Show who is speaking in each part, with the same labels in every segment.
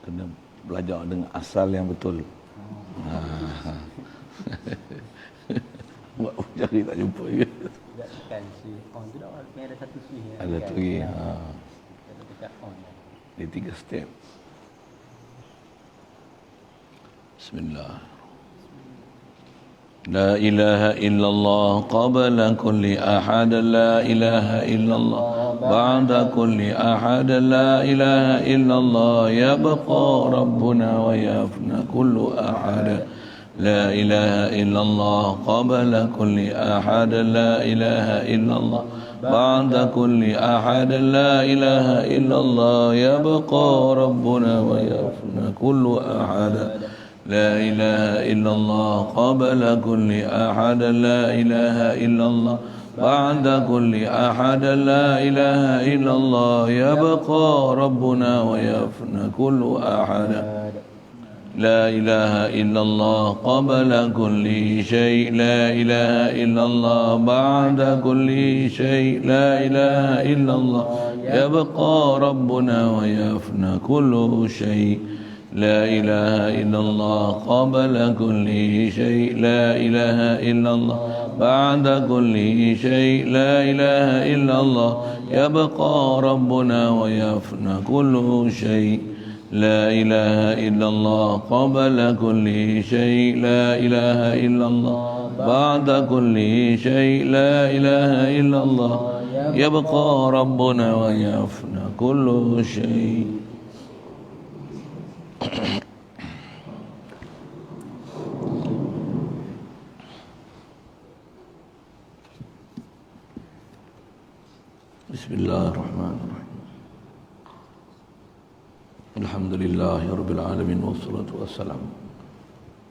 Speaker 1: Kena belajar dengan asal yang betul. Buat cari tak jumpa je.
Speaker 2: Tidak tekan si on tu dah. Ada satu switch yang
Speaker 1: Ada
Speaker 2: tekan.
Speaker 1: tu lagi.
Speaker 2: Kita tekan on.
Speaker 1: Dia 3 step. Bismillah. لا إله إلا الله قبل كل أحد لا إله إلا الله بعد كل أحد لا إله إلا الله يبقى ربنا ويفنى كل أحد لا إله إلا الله قبل كل أحد لا إله إلا الله بعد كل أحد لا إله إلا الله يبقى ربنا ويفنى كل أحد لا إله إلا الله قبل كل أحد لا إله إلا الله بعد كل أحد لا إله إلا الله يبقى ربنا ويفنى كل أحد لا إله إلا الله قبل كل شيء لا إله إلا الله بعد كل شيء لا إله إلا الله يبقى ربنا ويفنى كل شيء لا إله إلا الله قبل كل شيء لا إله إلا الله بعد كل شيء لا إله إلا الله يبقى ربنا ويفنى كل شيء لا إله إلا الله قبل كل شيء لا إله إلا الله بعد كل شيء لا إله إلا الله يبقى ربنا ويفنى كل شيء. Bismillahirrahmanirrahim. Alhamdulillahi rabbil alamin wassalatu wassalamu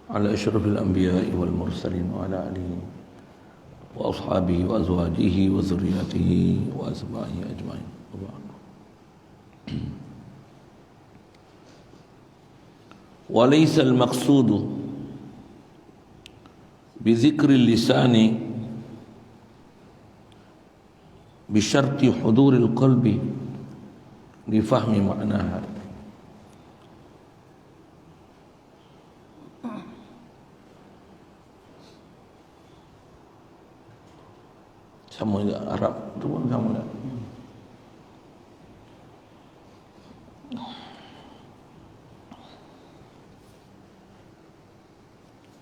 Speaker 1: ala asyrafil anbiya'i wal mursalin wa ala alihi wa ashabihi wa azwajihi wa zurriyyatihi wa asma'ihi ajma'in. Wa laysa al-maqsudu bi dzikri lisani bi syarti huduril qalbi li fahmi ma'naha. Sama juga Arab tu pun sama tak?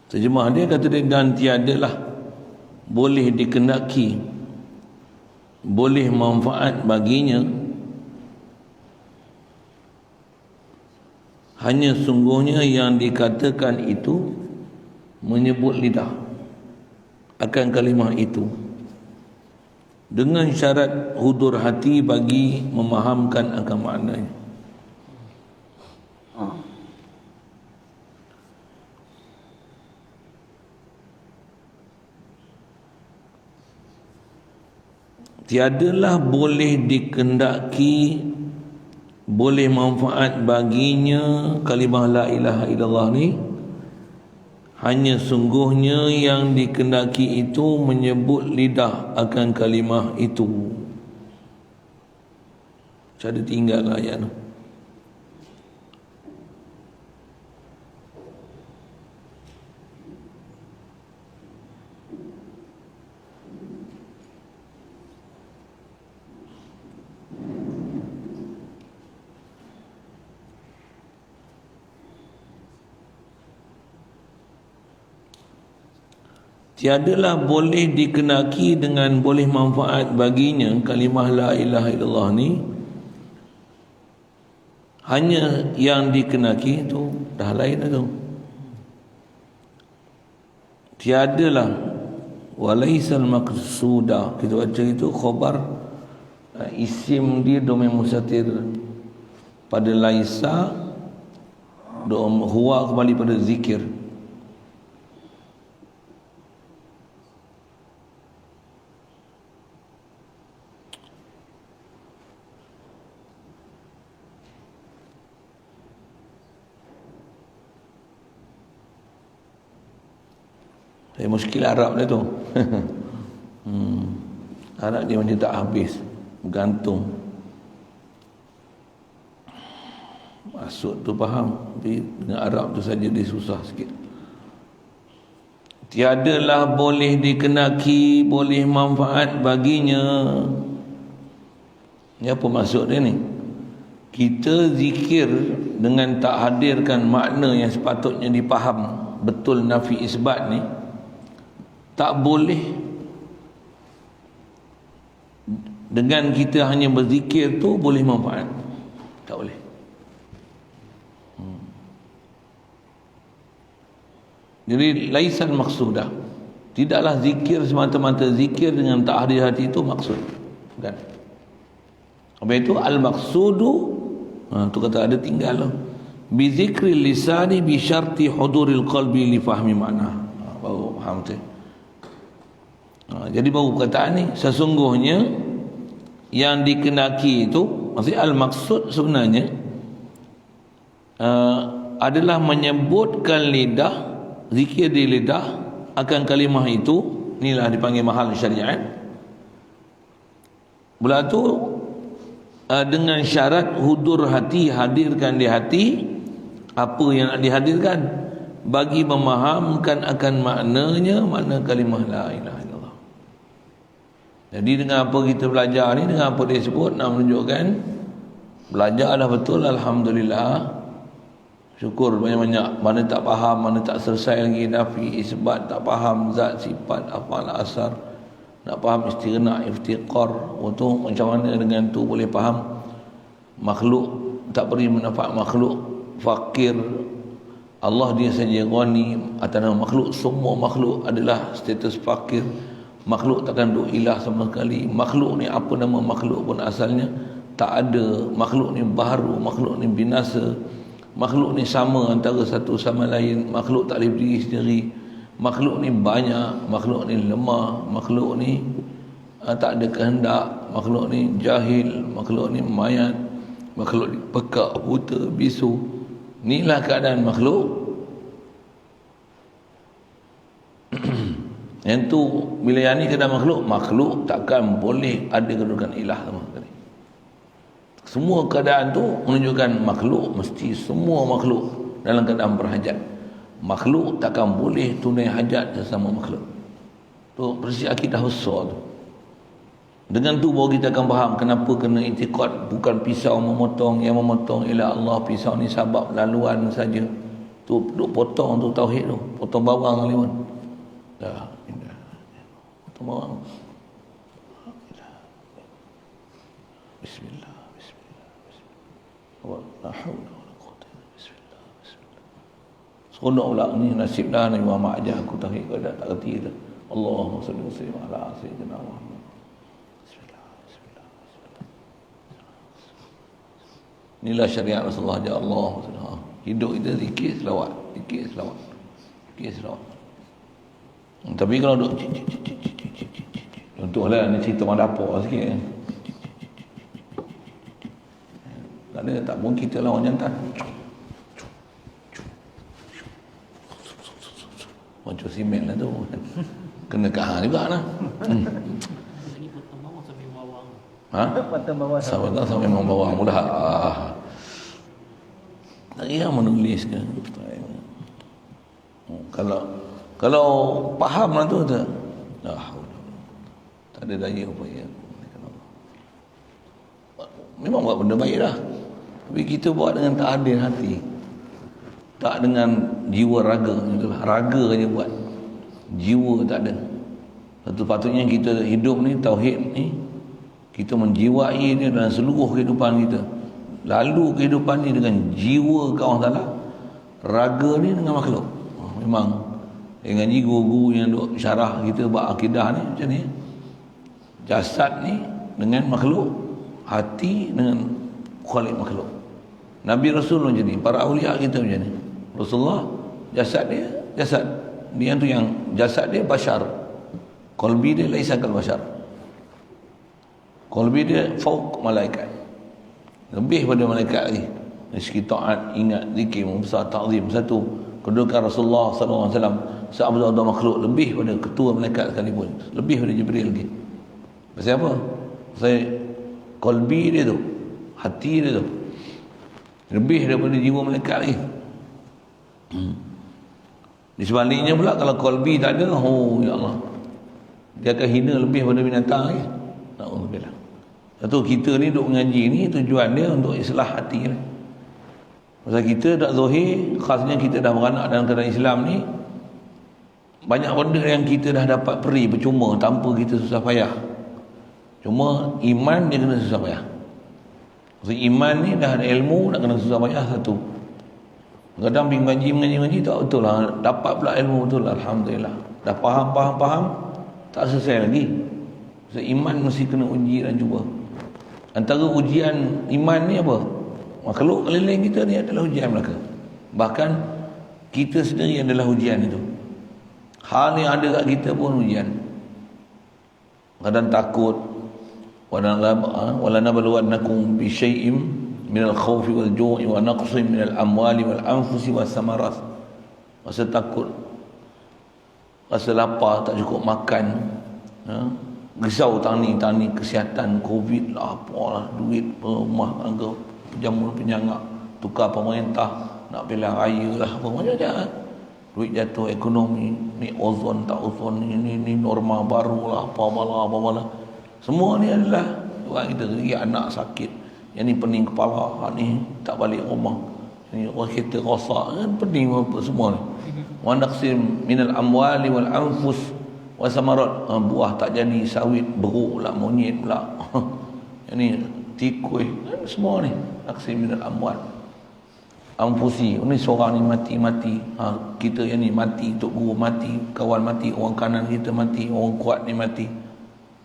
Speaker 1: Terjemah dia kata dia dan tiadalah boleh dikendaki, boleh manfaat baginya hanya sungguhnya yang dikatakan itu menyebut lidah akan kalimah itu dengan syarat hudur hati bagi memahamkan akan maknanya. Tiadalah boleh dikendaki, boleh manfaat baginya kalimah la ilaha illallah ni hanya sungguhnya yang dikendaki itu menyebut lidah akan kalimah itu. Cara tinggal ayat tu. Tiadalah boleh dikenaki dengan boleh manfaat baginya kalimah la ilaha illallah ni hanya yang dikenaki tu dah lain dah tu. Tiadalah walaisal maqsuda, kita baca itu khabar isim dia domain mustatir pada laisa, huwa kembali pada zikir. Muskil Arab dia tu. Arab dia macam tak habis, bergantung. Maksud tu faham, tapi dengan Arab tu saja dia susah sikit. Tiadalah boleh dikenaki, boleh manfaat baginya. Ini apa maksud dia ni? Kita zikir dengan tak hadirkan makna yang sepatutnya dipaham betul nafi isbat ni, tak boleh. Dengan kita hanya berzikir tu boleh manfaat, tak boleh. Jadi laisan maksudah, tidaklah zikir semata-mata zikir dengan tak hadir hati itu maksud, bukan. Apa itu al-maqsudu? Tu kata ada tinggal lah. Bi zikri lisani bi syarti huduril qalbi li fahmi makna. Baru faham tu. Jadi baru perkataan ni sesungguhnya yang dikenaki itu, maksudnya al-maqsud sebenarnya adalah menyebutkan lidah, zikir di lidah akan kalimah itu. Inilah dipanggil mahal syariat. Pula tu dengan syarat hudur hati, hadirkan di hati apa yang nak dihadirkan bagi memahamkan akan maknanya, makna kalimah la ilaha illallah. Jadi dengan apa kita belajar ni, dengan apa dia sebut, nak menunjukkan belajar dah betul, alhamdulillah, syukur banyak-banyak. Mana tak faham, mana tak selesai lagi nafi isbat, tak faham zat sifat afal asar, nak faham istighna, iftiqar, tu macam mana dengan tu boleh faham makhluk tak beri manfaat, makhluk fakir, Allah dia saja ghani, atas makhluk, semua makhluk adalah status fakir, makhluk takkan duk ilah sama sekali. Makhluk ni apa nama makhluk pun asalnya tak ada, makhluk ni baharu, makhluk ni binasa, makhluk ni sama antara satu sama lain, makhluk tak boleh berdiri sendiri, makhluk ni banyak, makhluk ni lemah, makhluk ni tak ada kehendak, makhluk ni jahil, makhluk ni mayat, makhluk ni pekak, buta, bisu. Inilah keadaan makhluk. Yang tu bila yang ni keadaan makhluk takkan boleh ada kedudukan ilah sama sekali. Semua keadaan tu menunjukkan makhluk mesti semua makhluk dalam keadaan berhajat. Makhluk takkan boleh tunai hajat sesama makhluk. Tu persis akidah besar tu. Dengan tu baru kita akan faham kenapa kena i'tiqad bukan pisau memotong, yang memotong ialah Allah, pisau ni sebab laluan saja. Tu duk potong tu tauhid tu, potong bawang kali pun. Dah, potong bawang. Bismillah, bismillah, bismillah. La haula wala quwwata illa billah. Bismillah. Seronok pula ni nasib dah Nabi Muhammad ajar aku tauhid, kau dah tak reti dah. Allahumma salli wa sallim ala sayyidina Muhammad. Inilah syariat Rasulullah ya Allah. Hidup kita zikir selawat, zikir selawat, zikir selawat. Tapi kalau duk contohlah ni cerita mak dapur sikit kan. Tak ada, tak pun kita lawan jantan. Macam simen lah tu. Kena kahar juga lah. Ha? Sampai membawa mudah. Tak kira menulis ke. Kalau faham lah tu tak. Tak ada daya upaya. Memang buat benda baik lah. Tapi kita buat dengan tak adil hati. Tak dengan jiwa raga. Raga je buat. Jiwa tak ada. Satu patutnya kita hidup ni, tauhid ni, kita menjiwai dia dalam seluruh kehidupan kita. Lalu kehidupan ni dengan jiwa ke Allah Ta'ala, raga ni dengan makhluk. Memang dengan guru-guru yang duk syarah kita buat akidah ni macam ni. Jasad ni dengan makhluk, hati dengan khalik makhluk. Nabi Rasul macam ni, para awliya kita macam ni. Rasulullah jasad dia tu yang jasad dia bashar, qalbi dia laisa kal bashar. Qalbi dia fauq malaikat, lebih pada malaikat lagi. Dari segi taat, ingat, zikir, membesar, ta'zim. Satu kedudukan Rasulullah SAW seabad-abad makhluk, lebih pada ketua malaikat sekalipun, lebih pada Jibril lagi. Pasal apa? Pasal qalbi dia tu, hati dia tu. Lebih daripada jiwa malaikat lagi. Di sebaliknya pula kalau qalbi tak ada, oh ya Allah, dia akan hina lebih daripada binatang lagi. Alhamdulillah. Satu kita ni duk mengaji ni tujuan dia untuk islah hati ni. Pasal kita tak zahir, khasnya kita dah beranak dalam keadaan Islam ni, banyak benda yang kita dah dapat peri percuma tanpa kita susah payah. Cuma iman dia kena susah payah. Maksud iman ni dah ada ilmu, nak kena susah payah satu. Kadang pergi mengaji tak betul lah, dapat pula ilmu betul lah, alhamdulillah. Dah faham, tak selesai lagi. Maksud iman mesti kena uji dan cuba. Antara ujian iman ni apa? Makhluk keliling kita ni adalah ujian mereka. Bahkan kita sendiri adalah ujian itu. Hal yang ada kat kita pun ujian. Kadang takut, wala nabluwannakum bi syai'in minal khawfi wal ju'i wa naqsin minal amwali wal anfusi was samarat. Rasa takut, rasa lapar, tak cukup makan, risau tani kesihatan, covid lah, apalah, duit rumah angka jamur penyangak, tukar pemerintah, nak pilihan raya lah, apa macam-macam. Duit jatuh, ekonomi ni, ozon tak ozon ni norma baru lah, apa malah. Semua ni adalah orang kita sendiri. Anak sakit, yang ni pening kepala, ni tak balik rumah, ni orang kereta rosak, kan pening apa semua ni. Wa naqsim minal amwali wal anfus wa samarat, buah tak jadi, sawit beruk lah, monyet pula. Yang ni tikui, kan semua ni naqsim minal amwal anfusi. Ini seorang ni mati. Kita yang ni mati, tok guru mati, kawan mati, orang kanan kita mati, orang kuat ni mati.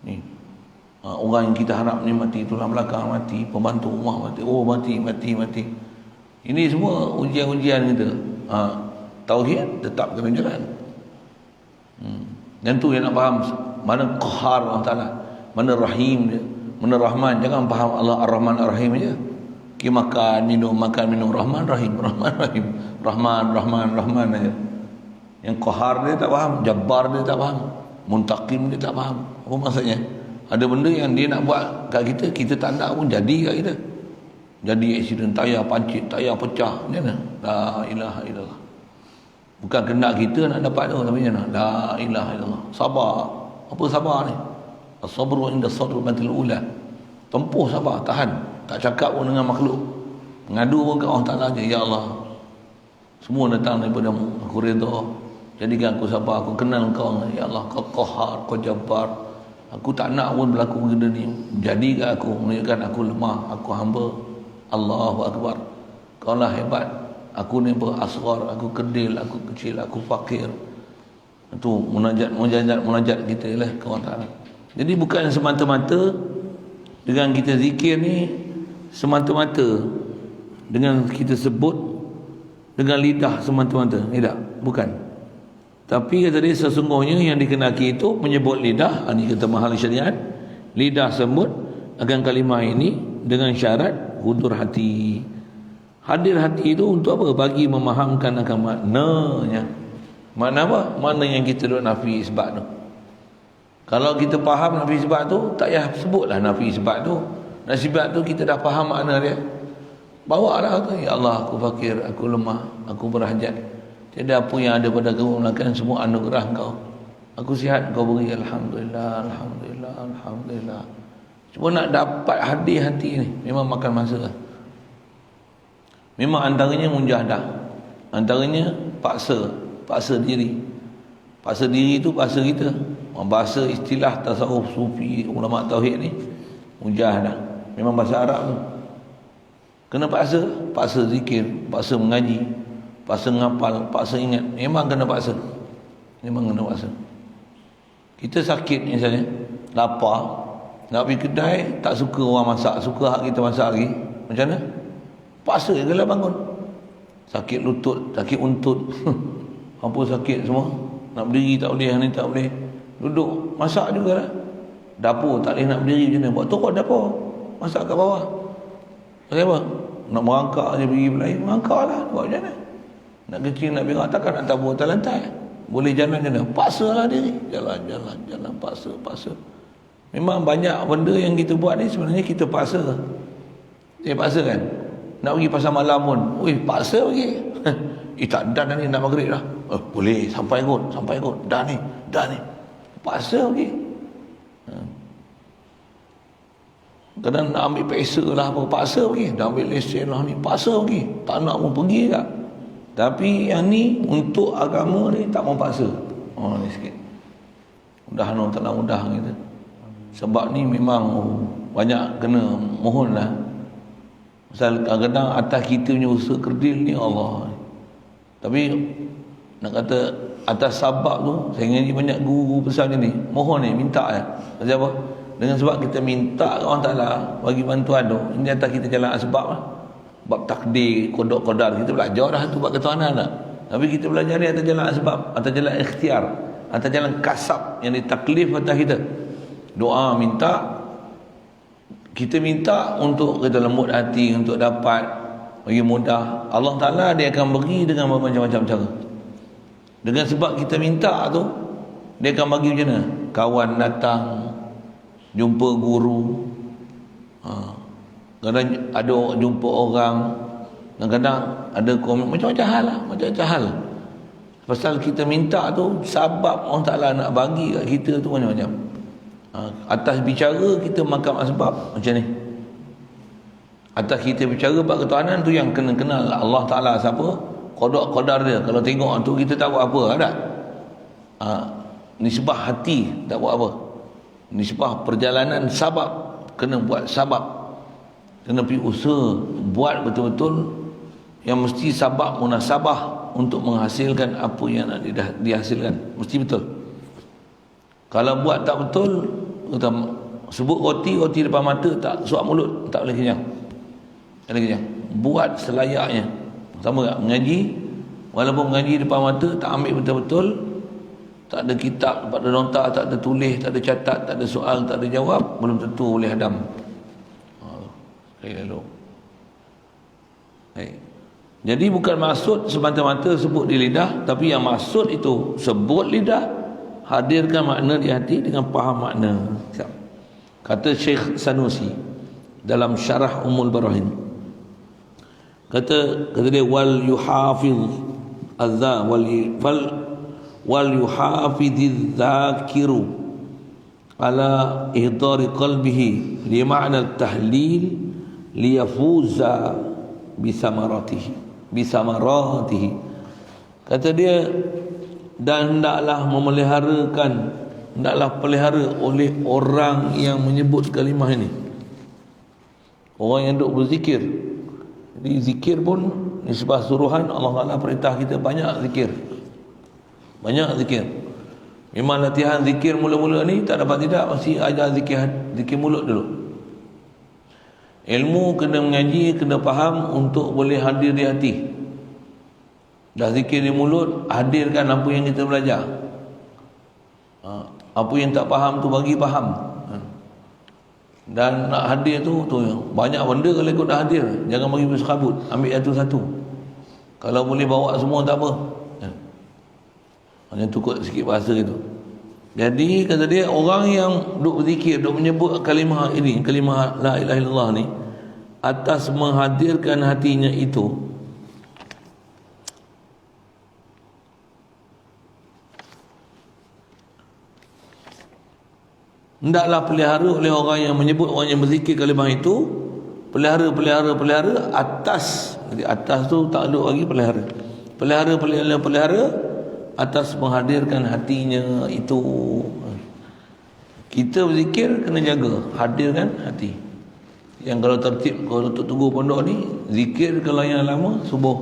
Speaker 1: Ni orang yang kita harap ni mati, tulang belakang mati, pembantu rumah mati, oh mati. Ini semua ujian-ujian kita. Tauhid tetap kena jalan. Dan tu yang nak faham mana qahar Allah Ta'ala, mana rahim dia, mana rahman. Jangan faham Allah ar-Rahman ar-Rahim aja. Makan minum rahman rahim aja. Yang qahar dia tak faham, jabbar dia tak faham, muntaqim dia tak faham. Apa maksudnya? Ada benda yang dia nak buat kat kita, kita tak nak pun jadi kat kita. Jadi aksiden tayar pancit, tayar pecah, macam mana? La ilaha illallah. Bukan kehendak kita nak dapat tu, tapi macam mana? La ilaha illallah. Sabar. Apa sabar ni? As-sabru inda sadmatil ula. Tempuh sabar, tahan. Tak cakap pun dengan makhluk, mengadu pun ke Allah Ta'ala je. Ya Allah, semua datang daripada-Mu, aku redha, jadikan aku sabar, aku kenal Kau. Ya Allah, Kau qahar, Kau jabbar. Aku tak nak pun berlaku benda ni, jadikan aku, menunjukkan aku lemah, aku hamba. Allahu Akbar. Kau lah hebat. Aku ni asghar, aku kedil, aku kecil, aku fakir. Itu munajat kita lah ke Allah Ta'ala. Jadi bukan semata-mata dengan kita zikir ni, semata-mata dengan kita sebut dengan lidah semata-mata, tidak, bukan. Tapi kata dia, sesungguhnya yang dikenaki itu menyebut lidah. Ini kata mahal syariat, lidah sebut akan kalimah ini dengan syarat hudur hati. Hadir hati itu untuk apa? Bagi memahamkan akan maknanya. Makna apa? Makna yang kita duk nafi isbat tu. Kalau kita faham nafi isbat tu, tak payah sebutlah nafi isbat tu. Nasibat tu kita dah faham makna dia, bawa lah tu. Ya Allah, aku fakir, aku lemah, aku berhajat, tiada apa yang ada pada Kau melainkan semua anugerah Kau. Aku sihat Kau beri, alhamdulillah. Cuma nak dapat hadir hati ni memang makan masa. Memang antaranya munjahadah, antaranya paksa diri. Paksa diri tu paksa kita. Bahasa istilah tasawuf sufi ulama tauhid ni mujahadah. Memang bahasa Arab tu. Kena paksa zikir, paksa mengaji, paksa ngapal, paksa ingat. Memang kena paksa. Kita sakit misalnya, lapar, nak pergi kedai, tak suka orang masak, suka hak kita masak lagi. Macam mana? Paksa je lah bangun. Sakit lutut, sakit untut. Apa sakit semua. Nak berdiri tak boleh, ni tak boleh. Duduk, masak jugalah. Dapur tak boleh nak berdiri macam mana. Buat turun dapur, masak kat bawah. Kenapa? Nak merangkak je pergi berlari, merangkak lah. Buat macam mana? Nak kecil, nak berak, takkan nak tabur atas lantai. Boleh jalan macam mana? Paksa lah diri. Jalan, paksa. Memang banyak benda yang kita buat ni sebenarnya kita paksa. Paksa kan? Nak pergi pasar malam pun, paksa pergi. Tak, dah ni nak maghrib dah. Boleh, sampai kot. Dah ni. Paksa pergi. Kadang nak ambil peksa lah apa, paksa pergi. Dah ambil lesen lah ni, paksa pergi. Tak nak pun pergi tak. Tapi yang ni untuk agama ni tak mau paksa. Ni sikit. Mudah Allah Ta'ala mudah kita. Sebab ni memang banyak kena mohon lah. Pasal kadang-kadang atas kita punya usaha kerdil ni Allah. Tapi nak kata atas sabab tu, saya ingat banyak guru besar ni mohon ni, minta lah. Pasal apa? Dengan sebab kita minta Allah Ta'ala bagi bantuan tu, ini atas kita jalan asbab lah. Bab takdir, kodok-kodar, kita belajar dah tu bab ketuhanan lah. Tapi kita belajar ni atas jalan asbab, atas jalan ikhtiar, atas jalan kasab yang ditaklif atas kita. Doa minta, kita minta untuk kita lembut hati, untuk dapat bagi mudah. Allah Ta'ala dia akan beri dengan bermacam-macam cara. Dengan sebab kita minta tu, dia akan bagi macam mana? Kawan datang, jumpa guru, kadang ada jumpa orang, kadang-kadang ada komen, macam-macam hal lah, macam-macam hal. Pasal kita minta tu, sabab Allah Ta'ala nak bagi kat kita tu macam-macam. Atas bicara kita makam asbab macam ni. Atas kita bicara bab ketuhanan tu yang kena kenal Allah Ta'ala siapa, qada' dia. Kalau tengok tu kita tak buat apa tak? Nisbah hati tak buat apa. Nisbah perjalanan sabab, kena buat sabab, kena pergi usaha buat betul-betul yang mesti sabab munasabah untuk menghasilkan apa yang nak dihasilkan, mesti betul. Kalau buat tak betul, kita sebut roti depan mata, tak suap mulut, tak boleh kenyang. Tak boleh kenyang. Buat selayaknya. Sama tak? Mengaji, walaupun mengaji depan mata, tak ambil betul-betul, tak ada kitab, tak ada nota, tak ada tulis, tak ada catat, tak ada soal, tak ada jawab, belum tentu boleh hadam. Lalu. Jadi bukan maksud semata-mata sebut di lidah, tapi yang maksud itu sebut lidah, hadirkan makna di hati dengan faham makna. Kata Syekh Sanusi dalam Syarah Ummul Barahin, kata dia wal yuhafiz azza wal yuhafidz zakiru ala ihdari qalbihi li ma'na at-tahlil liyafuza bisamaratihi. Kata dia, dan hendaklah pelihara oleh orang yang menyebut kalimah ini, orang yang duk berzikir. Jadi zikir pun nisbah suruhan, Allah Ta'ala perintah kita banyak zikir. Memang latihan zikir mula-mula ni tak dapat tidak, mesti ajar zikir mulut dulu. Ilmu kena mengaji, kena faham untuk boleh hadir di hati. Dah zikir di mulut, hadirkan apa yang kita belajar. Apa yang tak faham tu bagi faham. Dan nak hadir tu banyak benda. Kalau ikut dah hadir, jangan bagi bersekabut, ambil satu-satu. Kalau boleh bawa semua tak apa, hanya tukar sikit bahasa itu. Jadi kata dia, orang yang duk berzikir, duk menyebut kalimah ini, kalimah la ilaha illallah ni, atas menghadirkan hatinya itu, hendaklah pelihara oleh orang yang menyebut, orang yang berzikir kalimah itu, pelihara atas. Jadi atas tu tak ada lagi, pelihara atas menghadirkan hatinya itu. Kita berzikir kena jaga, hadirkan hati. Yang kalau tertib, kalau untuk tunggu pondok ni, zikir kalau yang lama subuh.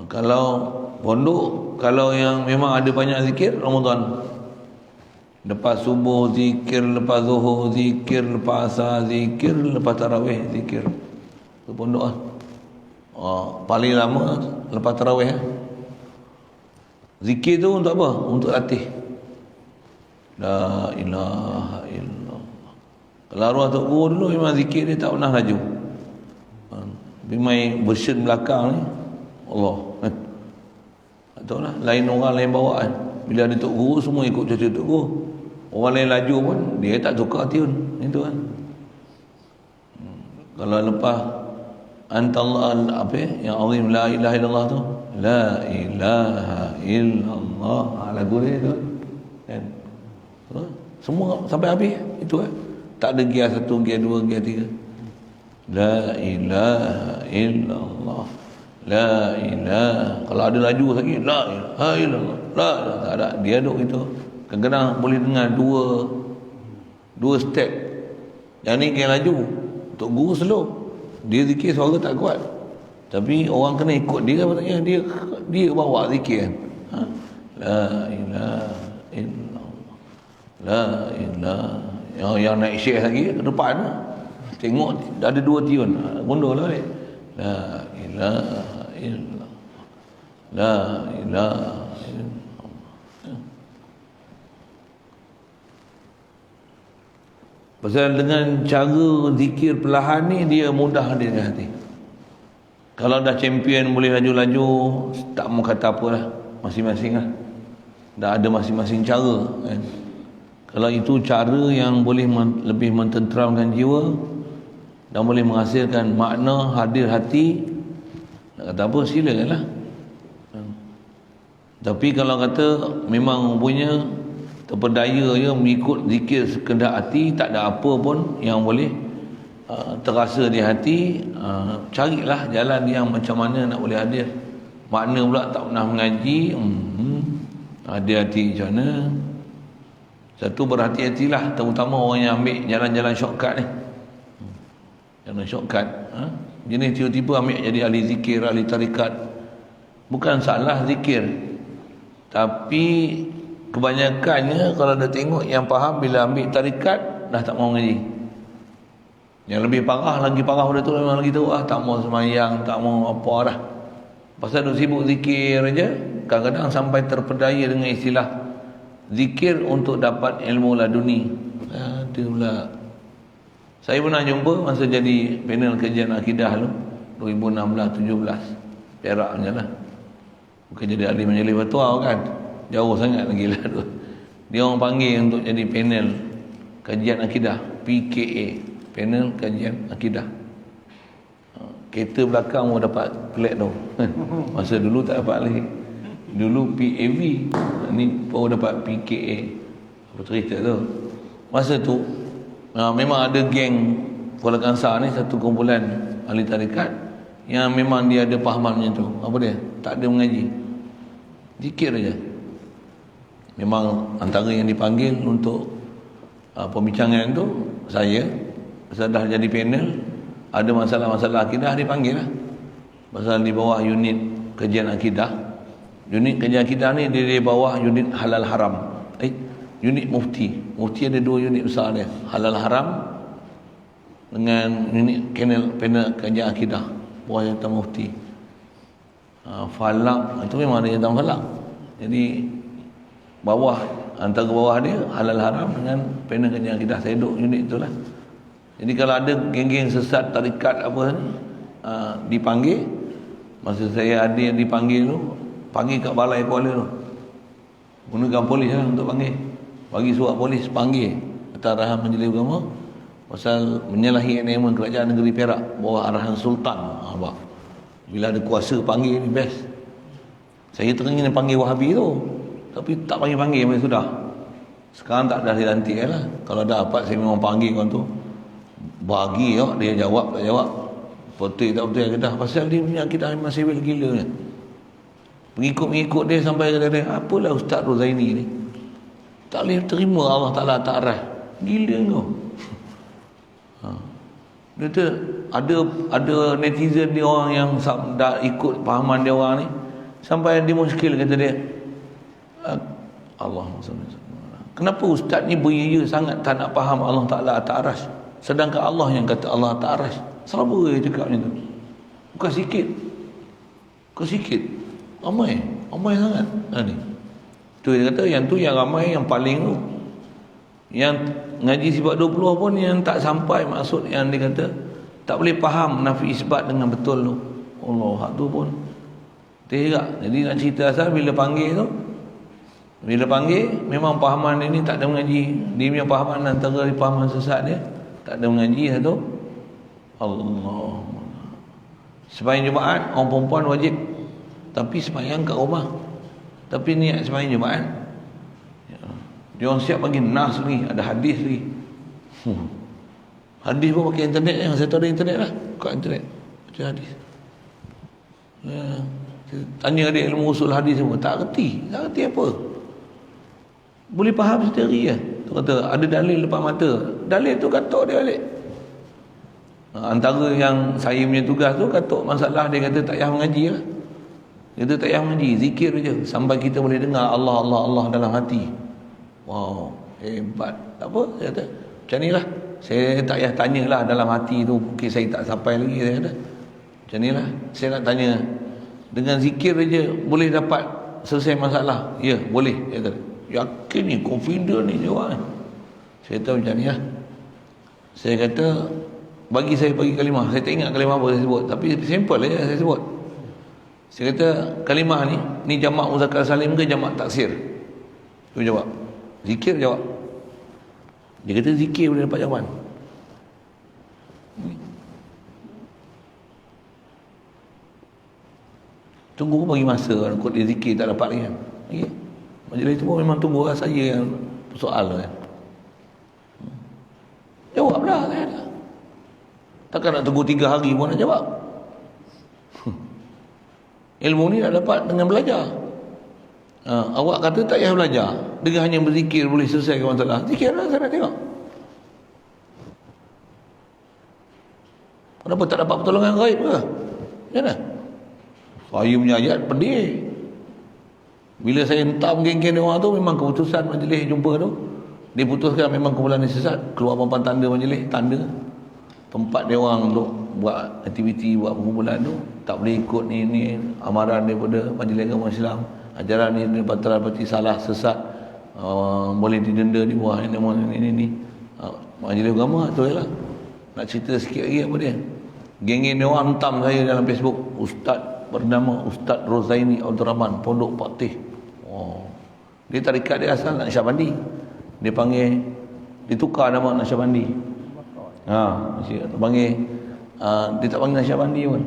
Speaker 1: Kalau pondok, kalau yang memang ada banyak zikir, Ramadan. Lepas subuh zikir, lepas zuhur zikir, lepas asar zikir, lepas tarawih zikir. Itu pondok lah. Paling lama lepas tarawih. Zikir tu untuk apa? Untuk latih. La ilaha illallah. Kalau arwah Tok Guru dulu memang zikir dia tak pernah laju. Memang version belakang ni Allah. Tak tahu lah, lain orang lain bawa kan. Bila ada Tok Guru semua ikut cucu Tok Guru. Orang lain laju pun dia tak tukar tune. Itu kan. Kalau lepas antallah apa yang azim la ilaha illallah tu, la ilaha illallah, lagu dia tu kan. Semua sampai habis itu kan. Tak ada gear 1, gear 2, gear 3. La ilaha illallah, la ilaha. Kalau ada laju lagi, la ilaha illallah, la ilaha. Tak ada, dia duduk itu. Kadang-kadang boleh dengar dua step. Yang ni yang laju, untuk guru slow. Dia zikir suara tak kuat, tapi orang kena ikut dia katanya. Dia bawa zikir kan. La ilaha illallah, la ilaha. Yang naik syekh lagi ke depan, tengok ada 2 tiun, gondol lah balik. La ilaha illallah, la ilaha illallah. Pasal dengan cara zikir perlahan ni, dia mudah dia di hati. Kalau dah champion boleh laju-laju, tak mau kata apalah, masing-masing lah. Dah ada masing-masing cara kan. Kalau itu cara yang boleh lebih mententeramkan jiwa dan boleh menghasilkan makna hadir hati, nak kata apa silakanlah. Tapi kalau kata memang punya terpedaya je mengikut zikir sekedah hati, tak ada apa pun yang boleh terasa di hati, carilah jalan yang macam mana nak boleh hadir. Makna pula tak pernah mengaji, hadir hati macam mana. Satu, berhati-hatilah, terutama orang yang ambil jalan-jalan shortcut ni. Jalan shortcut, jenis tiba-tiba ambil jadi ahli zikir, ahli tarikat. Bukan salah zikir, tapi kebanyakannya kalau dah tengok yang faham, bila ambil tarikat dah tak mau ngaji. Yang lebih parah, lagi parah pada tu memang lagi tahu tak mau semayang, tak mau apa dah. Pasal dia sibuk zikir aja, kadang-kadang sampai terpedaya dengan istilah zikir untuk dapat ilmu laduni. Itu pula. Saya pernah jumpa masa jadi panel kajian akidah tu 2016-17 Perak je lah. Bukan jadi ahli majlis fatwa kan, jauh sangat lagi lah tu. Dia orang panggil untuk jadi panel kajian akidah, PKA, panel kajian akidah. Kereta belakang mau dapat plate tu. Masa dulu tak dapat lagi. Dulu PAV, ni baru dapat PKA. Apa cerita tu? Masa tu memang ada geng Kuala Kangsar ni, satu kumpulan ahli tarikat yang memang dia ada pahaman macam tu. Apa dia? Tak ada mengaji, zikir aja. Memang antara yang dipanggil untuk pembincangan tu saya, dah jadi panel, ada masalah-masalah akidah dipanggil lah. Pasal di bawah unit kajian akidah. Unit kajian akidah ni dia di bawah unit halal haram. Unit mufti. Mufti ada 2 unit besar dia, halal haram dengan unit panel kajian akidah, bawah jabatan mufti. Falak itu memang ada jabatan falak. Jadi bawah, antara bawah dia halal haram dengan panel kajian akidah. Saya duduk unit itulah. Jadi kalau ada geng-geng sesat tarikat apa ni, dipanggil. Masa saya ada yang dipanggil tu, panggil kat balai Kuala tu, gunakan polis lah untuk panggil, bagi surat polis panggil atas arahan Majlis Agama pasal menyalahi elemen kerajaan negeri Perak bawah arahan Sultan. Bila ada kuasa panggil ni best. Saya teringin panggil Wahabi tu, tapi tak panggil-panggil memang sudah. Sekarang tak dah dilantik lah. Kalau dah dapat saya memang panggil kawan tu, bagi dia jawab tak jawab, betul tak betul kita, pasal dia punya kita masih gila ni. Pengikut-pengikut dia sampai kata, apalah Ustaz Rozaini ni, tak boleh terima Allah Ta'ala tak arah. Gila kau. Dia kata ada netizen dia orang yang dah ikut pahaman dia orang ni, sampai dia muskil kata dia, Allah kenapa Ustaz ni beria sangat tak nak faham Allah Ta'ala tak arah, sedangkan Allah yang kata Allah tak arah. Siapa dia cakap macam tu? Bukan sikit, ramai sangat. Ni tu dia kata, yang tu yang ramai, yang paling tu, yang ngaji sifat 20 pun yang tak sampai maksud yang dia kata, tak boleh faham nafi isbat dengan betul tu. Allah, hak tu pun tidak. Jadi nak cerita asal, bila panggil memang pahaman dia ni tak ada mengaji. Dia punya pahaman antara pahaman sesat dia, tak ada mengaji satu. Allah. Sembahyang Jumaat orang perempuan wajib, tapi sembahyang kat rumah, tapi niat sembahyang Jumaat. Dia orang siap bagi nas lagi, ada hadis lagi. Hadis pun pakai internet, yang saya tahu ada internet lah, kat internet baca hadis. Tanya dia ilmu usul hadis semua, tak reti apa. Boleh faham sendiri ya. Tu kata ada dalil depan mata, dalil tu katok dia balik. Antara yang saya punya tugas tu katok masalah, dia kata tak payah mengaji lah. Dia kata tak payah mengaji, zikir je sampai kita boleh dengar Allah Allah Allah dalam hati. Wow, hebat. Tak apa, saya kata macam ni lah, saya tak payah tanyalah dalam hati tu, mungkin saya tak sampai lagi. Saya kata macam ni lah, saya nak tanya, dengan zikir je boleh dapat selesai masalah? Ya, boleh. Dia kata yakin ni, confident ni jawab. Saya tahu macam ni lah. Saya kata bagi kalimah, saya tak ingat kalimah apa saya sebut, tapi simple aja saya sebut. Saya kata kalimah ni jamak muzakkar salim ke jamak taksir? Tu jawab zikir, jawab. Dia kata zikir boleh dapat jawapan. Tunggu bagi masa kot dia zikir tak dapat lagi kan. Okay. Majlis tu pun memang tunggu lah saya yang soal kan. Jawablah saya kata. Takkan nak tunggu 3 hari pun nak jawab. Ilmu ni nak dapat dengan belajar. Awak kata tak payah belajar, dengan hanya berzikir boleh selesaikan masalah. Zikirlah, saya nak tengok. Kenapa tak dapat pertolongan gaib ke? Macam mana? Saya punya ayat pedih. Bila saya hentam geng-geng dia orang tu, memang keputusan majlis jumpa tu, dia putuskan memang kumpulan ni sesat. Keluar papan tanda majlis, tanda tempat dia orang untuk buat aktiviti, buat perkumpulan tu tak boleh ikut ni amaran daripada Majlis Agama Islam. Ajaran ni dapati salah, sesat, boleh didenda di bawah ini. Majlis Agama tu lah. Nak cerita sikit lagi apa dia, geng-geng dia orang hentam saya dalam Facebook. Ustaz bernama Ustaz Rozaini Abdul Rahman, Pondok Patih. Dia tarikat dia asal Naqsyabandi, dia panggil, ditukar nama Naqsyabandi. Panggil dia tak panggil Naqsyabandi pun.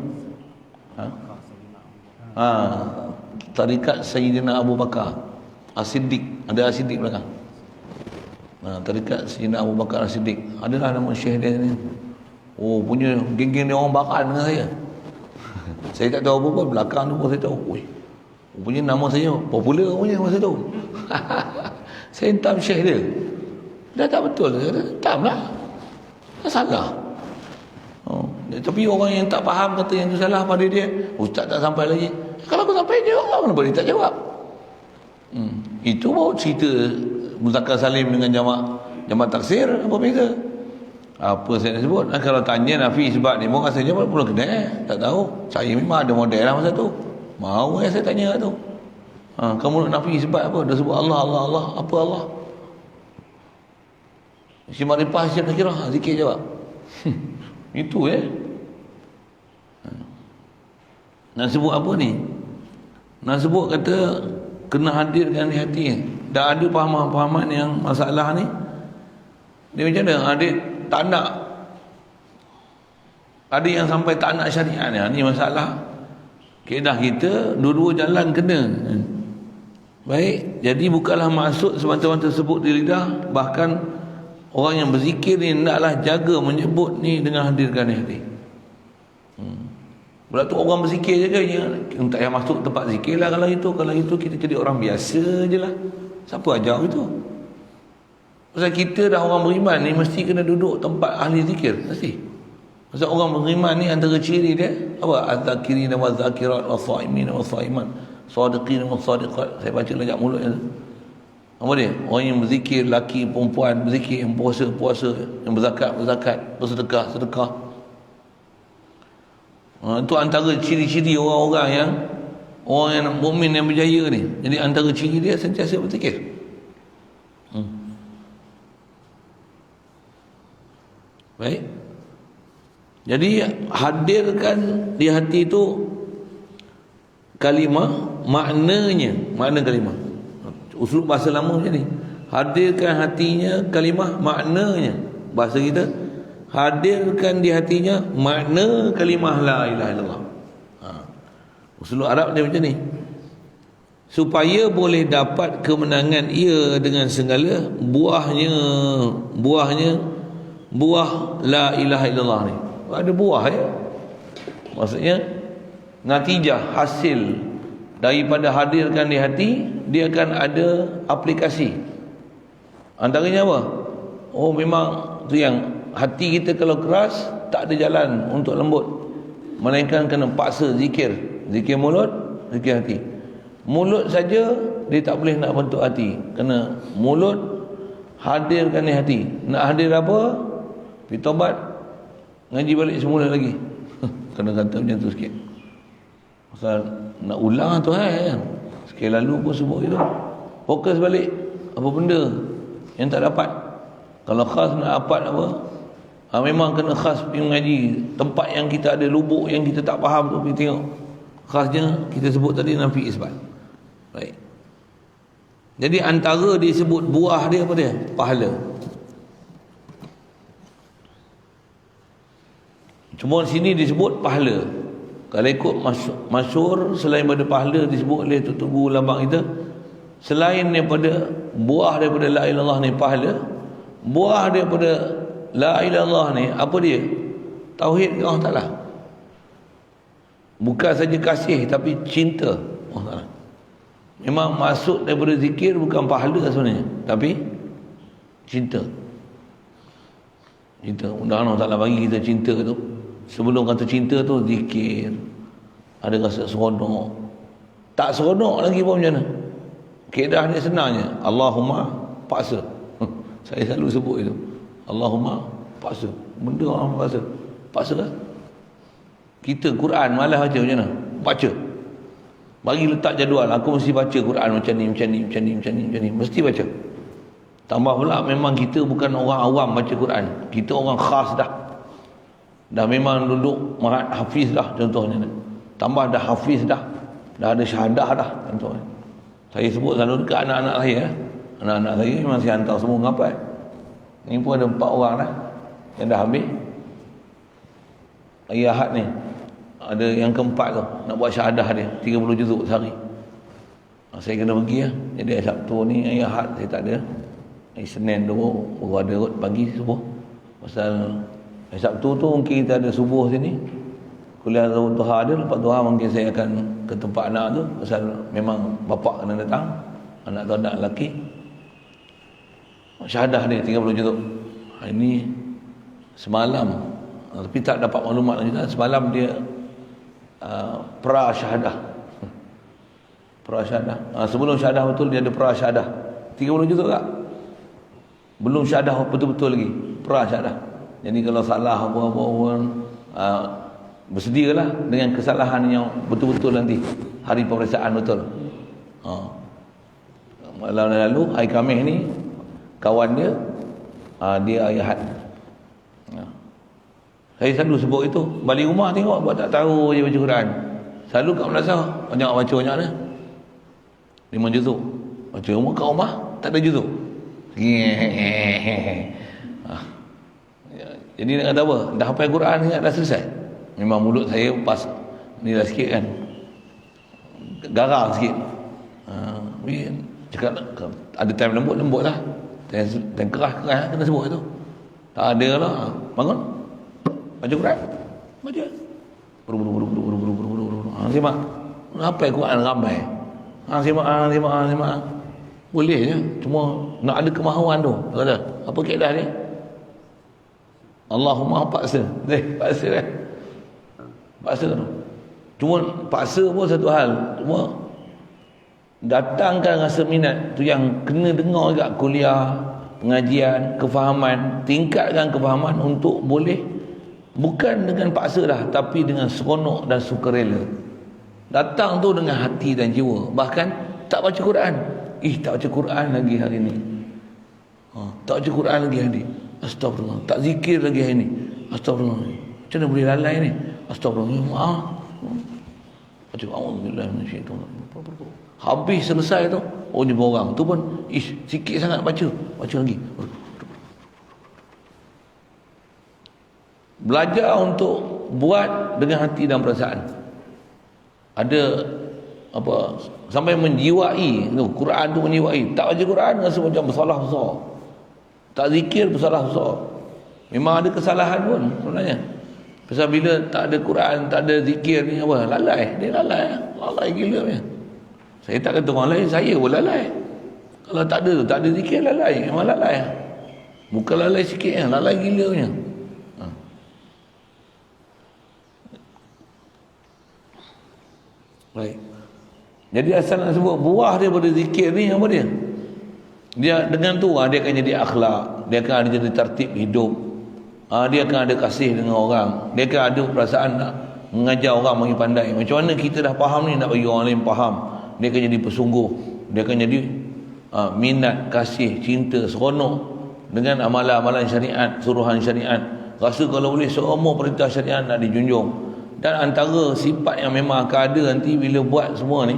Speaker 1: Tarikat Sayyidina Abu Bakar As-Siddiq, ada As-Siddiq belakang. Tarikat Sayyidina Abu Bakar As-Siddiq, adalah nama syekh dia ni. Punya geng-geng dia orang bakar dengan saya. Saya tak tahu apa-apa, belakang tu pun saya tahu. Punya nama saya popular punya masa tu. Saya hentam syekh dia. Dah tak betul. Saya kata, hentam lah, tak salah. Tapi orang yang tak faham kata yang tu salah pada dia. Ustaz tak sampai lagi. Kalau aku sampai jawab, kenapa dia tak jawab? Itu baru cerita muzakkar salim dengan jamak taksir, apa beza? Apa saya nak sebut? Kalau tanya Nafi sebab ni, orang rasanya pun kena tak tahu. Saya memang ada model lah masa tu. Mau saya tanya tu. Kamu nak Nafi sebab apa? Dah sebut Allah, Allah, Allah. Apa Allah? Si Marifah siap nak kira, zikir jawab. Itu nak sebut apa ni? Nak sebut kata kena hadirkan di hati. Dah ada pahaman-pahaman yang masalah ni, dia macam mana? Ada tak nak, ada yang sampai tak nak syariat ni masalah. Kedah kita dua-dua jalan kena. Baik, jadi bukanlah maksud semata-mata sebut di lidah. Bahkan orang yang berzikir ni hendaklah jaga menyebut ni dengan hadirkan di hati. Bila tu orang berzikir je kan, tak payah masuk tempat zikir lah. Kalau itu kita jadi orang biasa je lah. Siapa ajar itu? Pasal kita dah orang beriman ni mesti kena duduk tempat ahli zikir, mesti. Pasal orang beriman ni antara ciri dia apa? Az-zakirin wa zakirat wa shaimin wa shaimat, sadiqin wa sadiqat. Saya baca lejak mulut je. Apa dia? Orang yang berzikir, laki perempuan berzikir, yang puasa, yang berzakat, bersedekah. Itu antara ciri-ciri orang yang mukmin yang berjaya ni. Jadi antara ciri dia sentiasa berzikir. Baik. Jadi hadirkan di hati itu kalimah, makna kalimah. Usul bahasa lama macam ni. Hadirkan hatinya kalimah, maknanya. Bahasa kita hadirkan di hatinya makna kalimah la ilaha illallah. Usul Arab dia macam ni, supaya boleh dapat kemenangan ia dengan segala buah la ilaha illallah ni. Ada buah ya. Maksudnya natijah, hasil daripada hadirkan di hati, dia akan ada aplikasi. Antaranya apa? Oh, memang tu yang hati kita kalau keras, tak ada jalan untuk lembut, melainkan kena paksa zikir mulut, zikir hati. Mulut saja dia tak boleh nak bentuk hati, kena mulut hadirkan di hati. Nak hadir apa? Pergi taubat, ngaji balik semula lagi. Kena kata macam tu sikit. Pasal nak ulang tu sekali lalu pun sebut itu. Fokus balik apa benda yang tak dapat. Kalau khas nak dapat apa, memang kena khas pergi mengaji. Tempat yang kita ada lubuk yang kita tak faham tu pergi tengok. Khasnya kita sebut tadi nafi isbat. Baik. Jadi antara disebut buah dia apa dia? Pahala. Cuma sini disebut pahala. Kalau ikut masyhur, selain daripada pahala disebut oleh Tok Guru Labang kita, selain daripada buah daripada la ilaha illallah ni pahala, buah daripada la ilaha illallah ni apa dia? Tauhid Allah Taala. Bukan saja kasih tapi cinta Allah Taala. Memang maksud daripada zikir bukan pahala sebenarnya, tapi cinta. Cinta. Mudah-mudahan Allah Taala bagi kita cinta tu. Sebelum kata cinta tu zikir, ada rasa seronok. Tak seronok lagi pun macam mana? Kaedah dia senangnya, Allahumma paksa. Saya selalu sebut itu, Allahumma paksa. Benda orang paksa kan? Kita Quran malas baca macam mana? Baca. Bagi letak jadual, aku mesti baca Quran macam ni, mesti baca. Tambah pula memang kita bukan orang awam baca Quran, kita orang khas dah memang duduk mahat hafiz dah contohnya. Tambah dah hafiz dah ada syahadah dah contohnya. Saya sebut selalu dekat anak-anak saya. Anak-anak saya memang saya hantar semua ngapal. Ni pun ada 4 orang dah yang dah habis. Hari Ahad ni ada yang keempat tu nak buat syahadah dia 30 juzuk sehari. Saya kena pergi lah. Jadi hari Sabtu ni, hari Ahad saya tak ada. Hari Senin tu baru ada kot pagi subuh. Pasal hari Sabtu tu mungkin kita ada subuh sini, kuliah duha ada. Lepas duha mungkin saya akan ke tempat anak tu. Pasal memang bapak kena datang, anak tu anak lelaki. Syahadah dia 30 juzuk. Hari ni semalam, tapi tak dapat maklumat lanjutan. Semalam dia pra syahadah. Sebelum syahadah betul dia ada pra syahadah 30 juzuk tak? Belum syahadah betul-betul lagi, pra syahadah. Jadi kalau salah apa-apa pun bersedialah dengan kesalahan yang betul-betul nanti hari pemeriksaan betul. Malam lalu hari Khamis ni kawan dia dia hari Ahad. Saya selalu sebut itu, balik rumah tengok buat tak tahu je baca Quran. Selalu kat madrasah banyak baca banyak dah. 5 juzuk. Baca rumah kat rumah tak ada juzuk. Jadi nak kata apa? Dah hafal Quran ni dah selesai. Memang mulut saya pas ni dah sikit kan. Garang sikit. Cakap ada time lembut lah. Dan keras kena sebut itu. Tak ada lah. Bangun. Baca Quran. Baca. Buru. Simak. Hafal Quran ramai. Simak. Boleh je. Cuma nak ada kemahuan tu. Kata, apa kaedah dia? Allahumma paksa. Paksa tu. Cuma paksa pun satu hal. Cuma datangkan rasa minat tu yang kena dengar juga kuliah, pengajian, kefahaman, tingkatkan kefahaman untuk boleh bukan dengan paksa dah, tapi dengan seronok dan sukarela. Datang tu dengan hati dan jiwa. Bahkan tak baca Quran. Tak baca Quran lagi hari ni. Tak baca Quran lagi hari ni. Astagfirullah. Tak zikir lagi hari ni. Astagfirullah. Macam mana boleh lalai ni? Astagfirullah. Maaf. Baca auzubillahi minasyaitanir rajim. Habis selesai tu, jumpa orang tu pun sikit sangat baca lagi. Belajar untuk buat dengan hati dan perasaan. Ada apa, sampai menjiwai tu, Quran tu menjiwai. Tak baca Quran rasa macam bersalah besar. Tak zikir bersalah besar. Memang ada kesalahan pun sebenarnya. Pasal bila tak ada Quran, tak ada zikir ni apa? Lalai. Dia lalai. Lalai gila punya. Saya tak kata orang lain, saya pun lalai. Kalau tak ada tu, tak ada zikir, lalai. Memang lalai. Bukan lalai sikit, lalai gila punya. Baik. Jadi asal nak sebut buah daripada zikir ni apa dia? Dia dengan tu dia akan jadi akhlak, dia akan ada jadi tertib hidup. Dia akan ada kasih dengan orang, dia akan ada perasaan nak mengajar orang bagi pandai. Macam mana kita dah faham ni nak bagi orang lain faham. Dia akan jadi bersungguh, dia akan jadi minat, kasih, cinta, seronok dengan amalan-amalan syariat, suruhan syariat. Rasa kalau boleh semua perintah syariat nak dijunjung. Dan antara sifat yang memang akan ada nanti bila buat semua ni,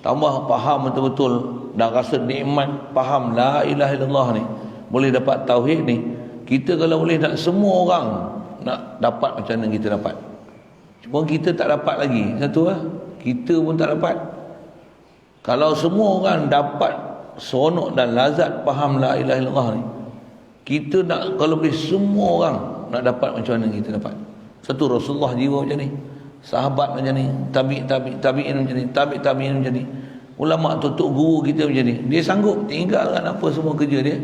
Speaker 1: tambah faham betul-betul dan rasa nikmat faham la ilaha illallah ni, boleh dapat tauhid ni, kita kalau boleh nak semua orang nak dapat macam mana kita dapat. Cuma kita tak dapat lagi. Satu kita pun tak dapat. Kalau semua orang dapat seronok dan lazat faham la ilaha illallah ni, kita nak kalau boleh semua orang nak dapat macam mana kita dapat. Satu, Rasulullah jiwa macam ni, sahabat macam ni, tabi'in macam ni, tabi'in macam ni, ulama tutup guru kita macam ni. Dia sanggup tinggalkan apa semua kerja dia,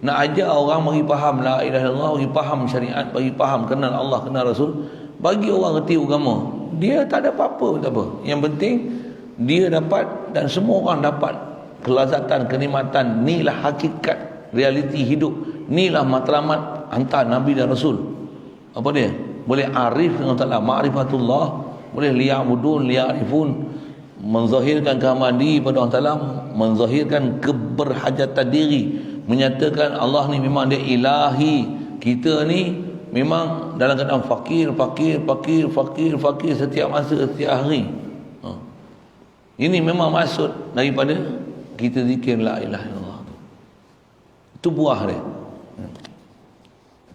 Speaker 1: nak ajar orang bagi faham la ilaha illallah, bagi faham syariat, bagi faham kenal Allah, kenal Rasul, bagi orang reti agama. Dia tak ada apa-apa, tak apa. Yang penting dia dapat dan semua orang dapat kelazatan, kenikmatan. Inilah hakikat realiti hidup. Inilah matlamat hantar Nabi dan Rasul. Apa dia? Boleh arif dengan Allah, ma'rifatullah, boleh liya'budun, liya'rifun, menzahirkan kehamaan diri pada Allah Ta'ala, menzahirkan keberhajatan diri, menyatakan Allah ni memang dia ilahi, kita ni memang dalam keadaan fakir setiap masa, setiap hari. Ini memang maksud daripada kita zikir la ilaha illallah. Itu buah dia.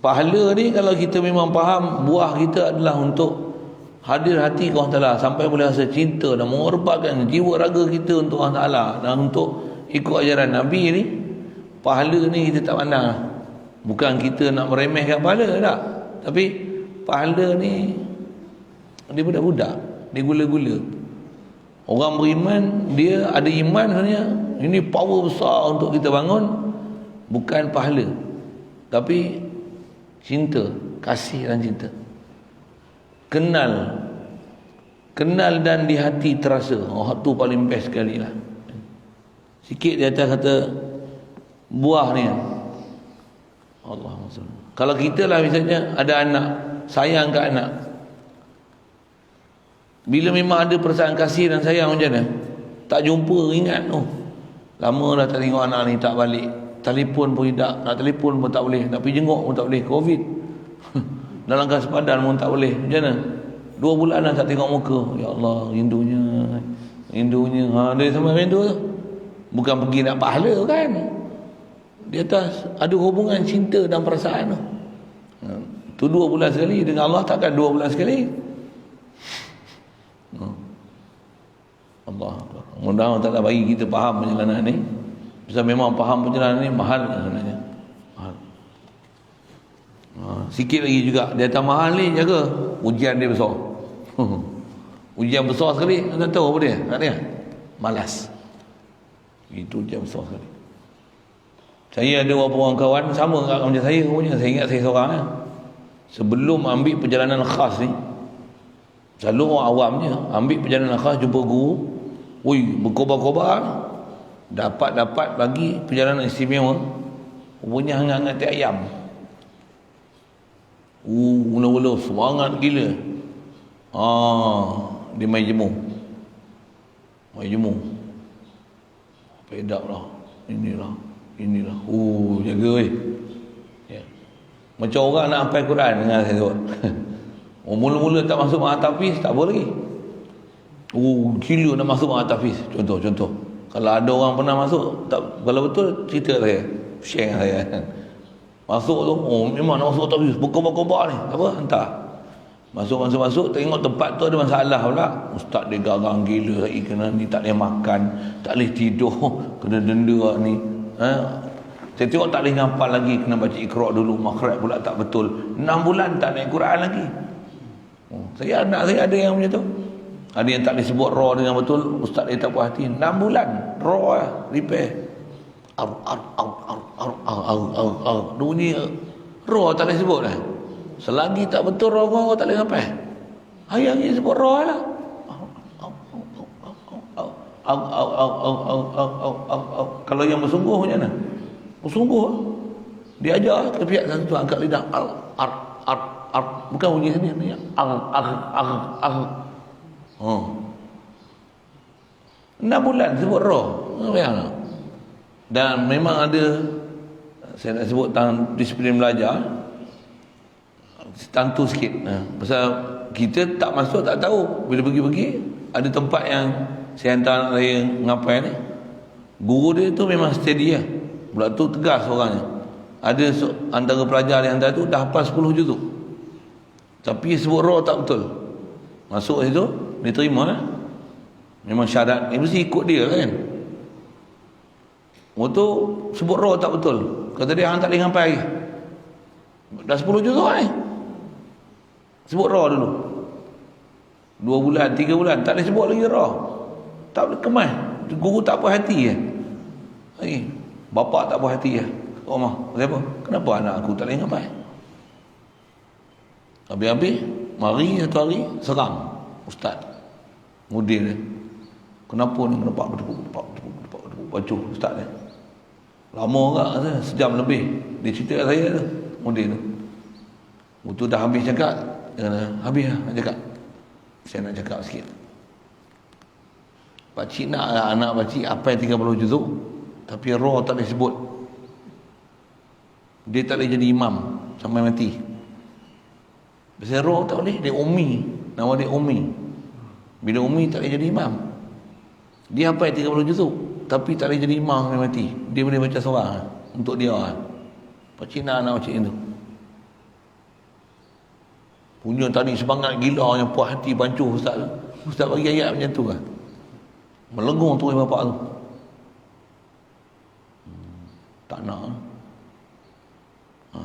Speaker 1: Pahala ni kalau kita memang faham, buah kita adalah untuk hadir hati ke Allah Ta'ala, sampai boleh rasa cinta dan mengorbankan jiwa raga kita untuk Allah Ta'ala dan untuk ikut ajaran Nabi ni. Pahala ni kita tak pandang. Bukan kita nak meremehkan pahala tak, tapi pahala ni dia budak-budak, dia gula-gula. Orang beriman, dia ada iman sebenarnya. Ini power besar untuk kita bangun. Bukan pahala, tapi cinta, kasih dan cinta. Kenal dan di hati terasa. Tu paling best sekali lah. Sikit di atas kata buah ni. Allahumma salli. Kalau kita lah misalnya ada anak, sayang kat anak, bila memang ada perasaan kasih dan sayang macam mana, tak jumpa, ingat lama dah tak tengok anak ni, tak balik, telefon pun tidak, nak telefon pun tak boleh, nak pergi jenguk pun tak boleh, Covid. Dalam kesepadan pun tak boleh. Macam mana? 2 bulan dah tak tengok muka. Ya Allah, rindunya. Dia sampai rindu tu. Bukan pergi nak pahala kan. Di atas ada hubungan cinta dan perasaan tu. Tu 2 bulan sekali. Dengan Allah takkan 2 bulan sekali. Allah. Mudah-mudahan Allah Ta'ala bagi kita faham perjalanan ni. Sebab memang faham perjalanan ni mahal sebenarnya. Mahal. Sikit lagi juga. Dia atas mahal ni jaga. Ujian dia besar. Ujian besar sekali. Anda tahu apa dia? Tak dia? Malas. Itu ujian besar sekali. Saya ada beberapa orang kawan sama macam saya punya. Saya ingat saya seorang ya. Sebelum ambil perjalanan khas ni, selalu orang awamnya ambil perjalanan khas jumpa guru, berkobar-kobar, dapat bagi perjalanan istimewa, punya hangat-hangat teh ayam. Mula-mula semangat gila. Dia main jemur. Pedap lah. Inilah. Jaga weh. Ya. Macam orang nak hafal Quran dengan saya tu. Mula-mula tak masuk ma'at hafiz, tak boleh lagi. Gila nak masuk ma'at hafiz. Contoh. Kalau ada orang pernah masuk, tak, kalau betul cerita saya, share dengan saya. Masuk tu, memang nak masuk ma'at hafiz, berkobar-kobar ni. Apa? Hantar. Masuk, tengok tempat tu ada masalah pula. Ustaz dia garang gila, kena ni tak boleh makan, tak boleh tidur, kena denda ni. Saya tengok tak boleh ngapal lagi, kena baca Iqra dulu, makhraj pula tak betul. 6 bulan tak naik Quran lagi. Saya anak saya ada yang macam tu. Ada yang tak boleh sebut ra dengan betul, ustaz dia tak puas hati. 6 bulan ra lah, repair. Bunyi ra tak boleh sebut lah. Selagi tak betul ra kau tak boleh ngapai. Ayang ni sebut ra lah. Kalau yang bersungguh macam mana? Bersungguh dia ajar ke pihak satu angkat lidah bukan bunyi sini ni oh 6 bulan sebut ra. Dan memang ada, saya nak sebut tentang disiplin belajar, tentu sikit. Pasal kita tak masuk tak tahu. Bila pergi-pergi ada tempat yang saya hantar anak saya ngapai ni, guru dia tu memang steady lah. Pula tu tegas orangnya. Ada antara pelajar yang hantar tu dah hafal 10 juzuk, tapi sebut ra tak betul. Masuk situ dia terima lah. Memang syarat ni mesti ikut dia kan. Waktu sebut ra tak betul, kata dia hang tak boleh ngapai. Dah 10 juzuk ni, sebut ra dulu. 2 bulan, 3 bulan tak boleh sebut lagi ra. Tak boleh kemas. Guru tak puas hati kan. Bapa tak puas hati lah. Mah, kenapa? Kenapa anak aku tak boleh ngapai? Habis-habis mari satu hari serang ustaz mudir dia. Kenapa ni menepuk baju ustaz ni? Lama agak, sejam lebih dia cerita kat saya tu, mudir tu. Waktu dah habis cakap, dia kata, habis lah nak cakap. Saya nak cakap sikit. Pakcik nak lah anak pakcik apa yang 30 juzuk, tapi ra tak boleh sebut. Dia tak boleh jadi imam sampai mati. Pasal ra tak boleh, dia ummi. Nama dia ummi. Bila ummi tak boleh jadi imam. Dia hafal 30 juzuk, tapi tak boleh jadi imam sampai mati. Dia boleh baca seorang untuk dia. Pakcik nak anak pakcik itu. Punya tadi semangat gila, yang puas hati pancuh ustaz. Ustaz bagi ayat macam tu lah. Melengung tu bapak tu. Tak nak.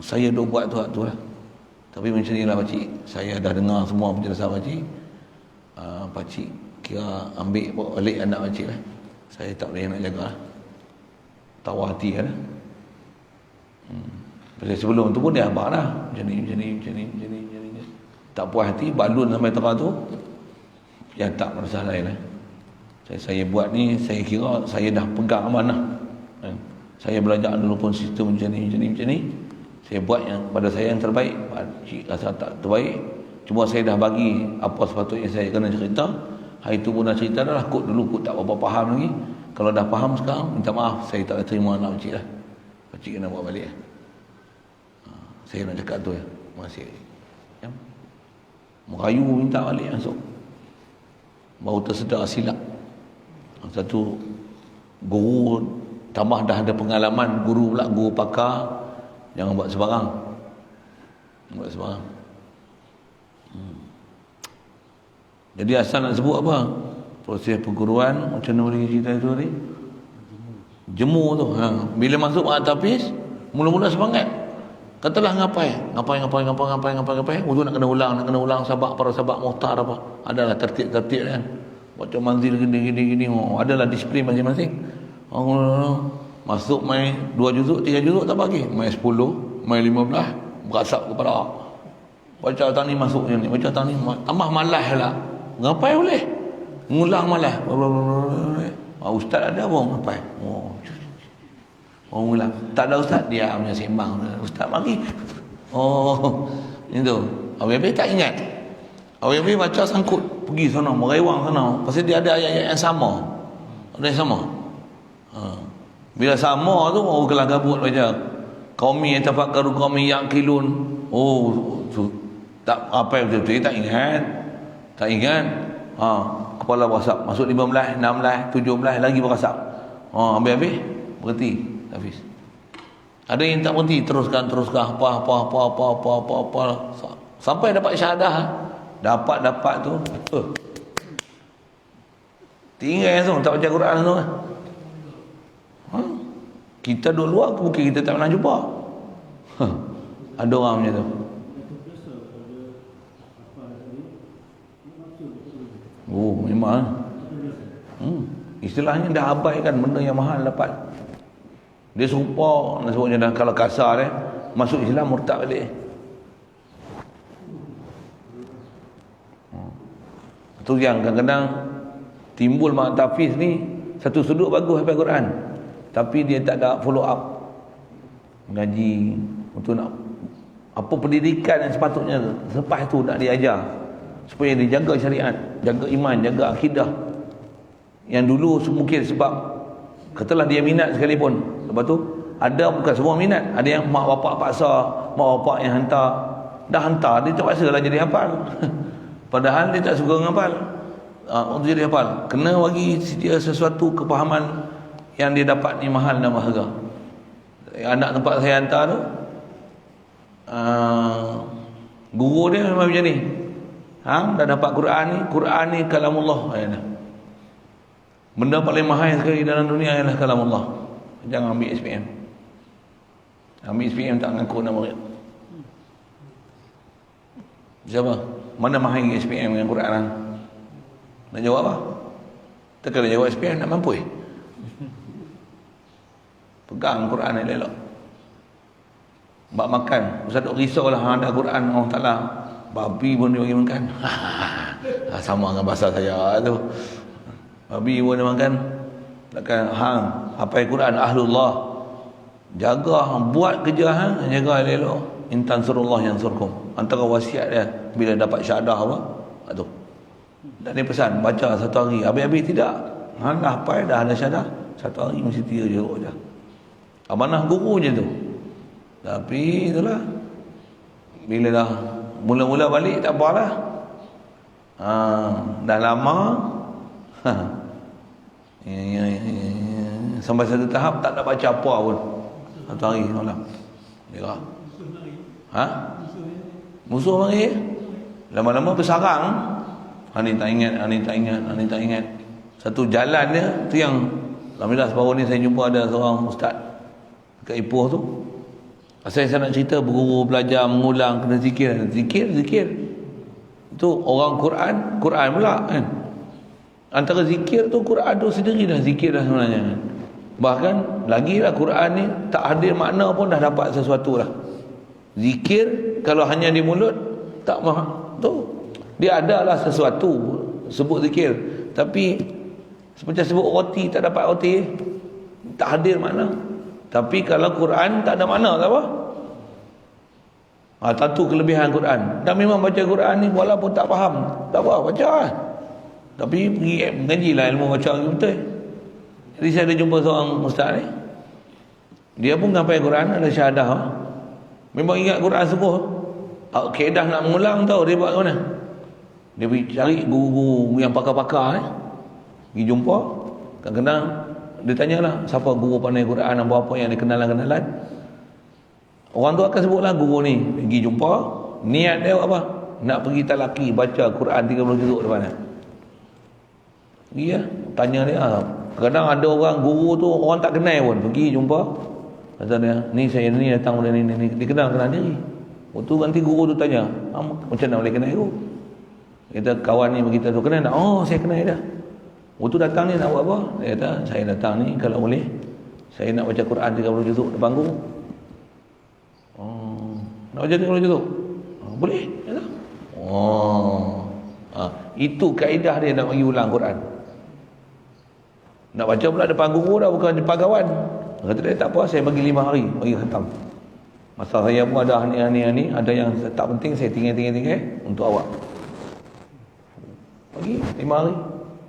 Speaker 1: Saya dah buat tu lah. Tapi macam ni lah pakcik. Saya dah dengar semua penjelasan pakcik. Pakcik kira ambil balik anak pakcik lah. Saya tak boleh nak jaga lah. Tawar hati lah. Pasal sebelum tu pun dia abang lah. Macam ni. Tak puas hati, balun sampai tengah tu. Yang tak masalah lain lah. Saya buat ni, saya kira saya dah pegang amanah. Saya belajar dulu pun sistem macam ni. Saya buat yang pada saya yang terbaik. Pakcik rasa tak terbaik, cuma saya dah bagi apa sepatutnya saya kena cerita. Hari tu pun dah cerita dah lah. Kod dulu tak apa faham lagi. Kalau dah faham sekarang, minta maaf, saya tak terima anak pakcik lah. Pakcik kena buat balik lah. Saya nak cakap tu ya. Masih ya? Merayu minta balik masuk. Baru tersedar silap. Satu guru tambah dah ada pengalaman, guru pula guru pakar, jangan buat sebarang. Jadi asal nak sebut apa? Proses perguruan macam mana boleh cerita tu tadi? Jemu tu. Bila masuk tahfiz, mula-mula semangat. Katalah ngapai. Waktu nak kena ulang sabak, para sabak muhtar apa. Adalah tertib-tertib kan. Baca manzil gini. Adalah disiplin masing-masing. Masuk main 2 juzuk, 3 juzuk tak bagi. Main 10, main 15, berasap kepala. Baca tani masuk yang ni, baca tani tambah malas lah. Ngapai boleh? Ngulang malas. Ustaz ada apa ngapai? Ngulang. Tak ada ustaz, dia punya sembang. Ustaz bagi. Itu. Habis tak ingat. Habis baca sangkut, pergi sana, merewang sana. Pasal dia ada ayat-ayat yang sama. Ada yang sama. Bila sama tu baru kelah gabut baca. Qaumi yatafakkaru qaumi yaqilun. Tak apa betul-betul tak ingat. Kepala berasap. Masuk 15, 16, 17 lagi berasap. Habis berhenti. Habis. Ada yang tak berhenti, teruskan apa sampai dapat syahadah. Dapat tu tinggal langsung tak baca Quran tu. Kita duduk luar mungkin kita tak pernah jumpa. Ada orang macam tu. Oh, memang. Istilahnya dah abaikan benda yang mahal dapat. Dia serupa nak sebutnya dah, kalau kasar masuk Islam murtad balik. Tu yang kadang-kadang timbul mak tafiz ni, satu sudut bagus hafal Quran, tapi dia tak ada follow up ngaji untuk nak apa pendidikan yang sepatutnya lepas tu nak diajar supaya dia jaga syariat, jaga iman, jaga akidah. Yang dulu mungkin sebab katalah dia minat sekalipun, lepas tu ada bukan semua minat, ada yang mak bapak paksa, mak bapak yang dah hantar, dia terpaksa lah jadi hafal. Padahal dia tak suka menghafal. Untuk jadi hafal kena bagi dia sesuatu kepahaman yang dia dapat ni mahal dan berharga. Anak tempat saya hantar tu, guru dia memang macam ni. Dah dapat Quran ni kalamullah. Benda paling mahal sekali dalam dunia ialah kalamullah. Jangan ambil SPM. Ambil SPM tak ngaku nama dia. Siapa? Mana mahal SPM dengan Quran? Nak jawab apa? Tak kena jawab SPM nak mampu. Pegang Quran yang elok. Bak makan, Ustaz duk risau lah ada Quran Allah Ta'ala. Babi pun dia bagi makan. Sama dengan bahasa saya tu. Babi pun dia makan. Takkan hafal Quran ahlullah. Jaga, buat kerja jaga elok. Intan surullah yang surkum. Antara wasiat dia bila dapat syahadah apa? Tu. Dan dia pesan baca satu hari. Habis-habis tidak. Dah hafal dah ada syahadah. Satu hari mesti 3 jeruk je. Amanah guru je tu. Tapi itulah. Bila dah mula-mula balik tak apalah. Dah lama. Sampai satu tahap tak nak baca apa pun. Satu hari malam. Merah. Musuh mari. Lama-lama bersarang. Ni tak ingat. Satu jalan dia tu yang alhamdulillah sebaru ni saya jumpa ada seorang ustaz kat Ipoh tu. Saya nak cerita berguru belajar mengulang kena zikir. Itu orang Quran pula kan. Antara zikir tu Quran tu sendiri dah zikir dah sebenarnya. Bahkan lagilah Quran ni tak hadir makna pun dah dapat sesuatu lah. Zikir kalau hanya di mulut tak tu dia adalah sesuatu sebut zikir, tapi macam sebut roti tak dapat roti, tak hadir makna. Tapi kalau Quran tak ada makna tak apa. Satu kelebihan Quran. Dan memang baca Quran ni walaupun tak faham, tak apa, baca lah. Tapi pergi mengajilah ilmu baca betul. Jadi saya ada jumpa seorang ustaz ni. Dia pun sampai Quran ada syahadah. Memang ingat Quran sungguh. Kaedah nak mengulang tahu dia buat mana. Dia pergi cari guru-guru yang pakar-pakar pergi jumpa. Kadang-kadang dia tanyalah siapa guru pandai Quran, apa yang dia kenalan-kenalan. Orang tu akan sebutlah guru ni. Pergi jumpa, niat dia apa? Nak pergi talaki baca Quran 30 juzuk depan dia. Pergi ya, tanya dia. Kadang ada orang guru tu orang tak kenal pun, pergi jumpa. Kata dia, ni saya ni datang dari ni. Dia kenal diri. Waktu nanti guru tu tanya, macam mana boleh kenal aku? Kita kawan ni beritahu tu kenal tak? Oh, saya kenal dah. Waktu datang ni nak buat apa? Dia kata, saya datang ni kalau boleh saya nak baca Quran 30 juzuk depan guru. Nak baca 30 juzuk? Boleh. Dia kata. Itu kaedah dia nak bagi ulang Quran. Nak baca pula depan guru dah, bukan depan kawan. Kata dia tak apa, saya bagi 5 hari bagi khatam. Masa saya pun ada ni, ada yang tak penting saya tinggal untuk awak. Bagi 5 hari.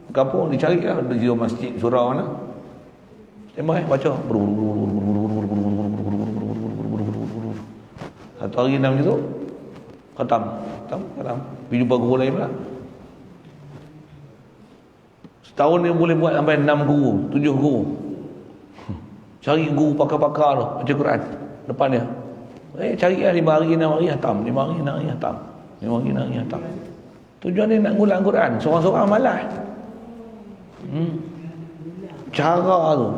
Speaker 1: Kampung dicari lah di masjid surau mana. Tembak baca. Satu hari 6 juzuk. Khatam. Pergi jumpa guru lain pula. Setahun dia boleh buat sampai 6 guru, 7 guru. Cari guru pakar-pakar tu baca Quran depan dia. Cari lah 5 hari 6 hari hatam, 5 hari 6 hari hatam, 5 hari 6 hari hatam. Tujuan dia nak ngulang Quran. Seorang-seorang malas. Cara tu.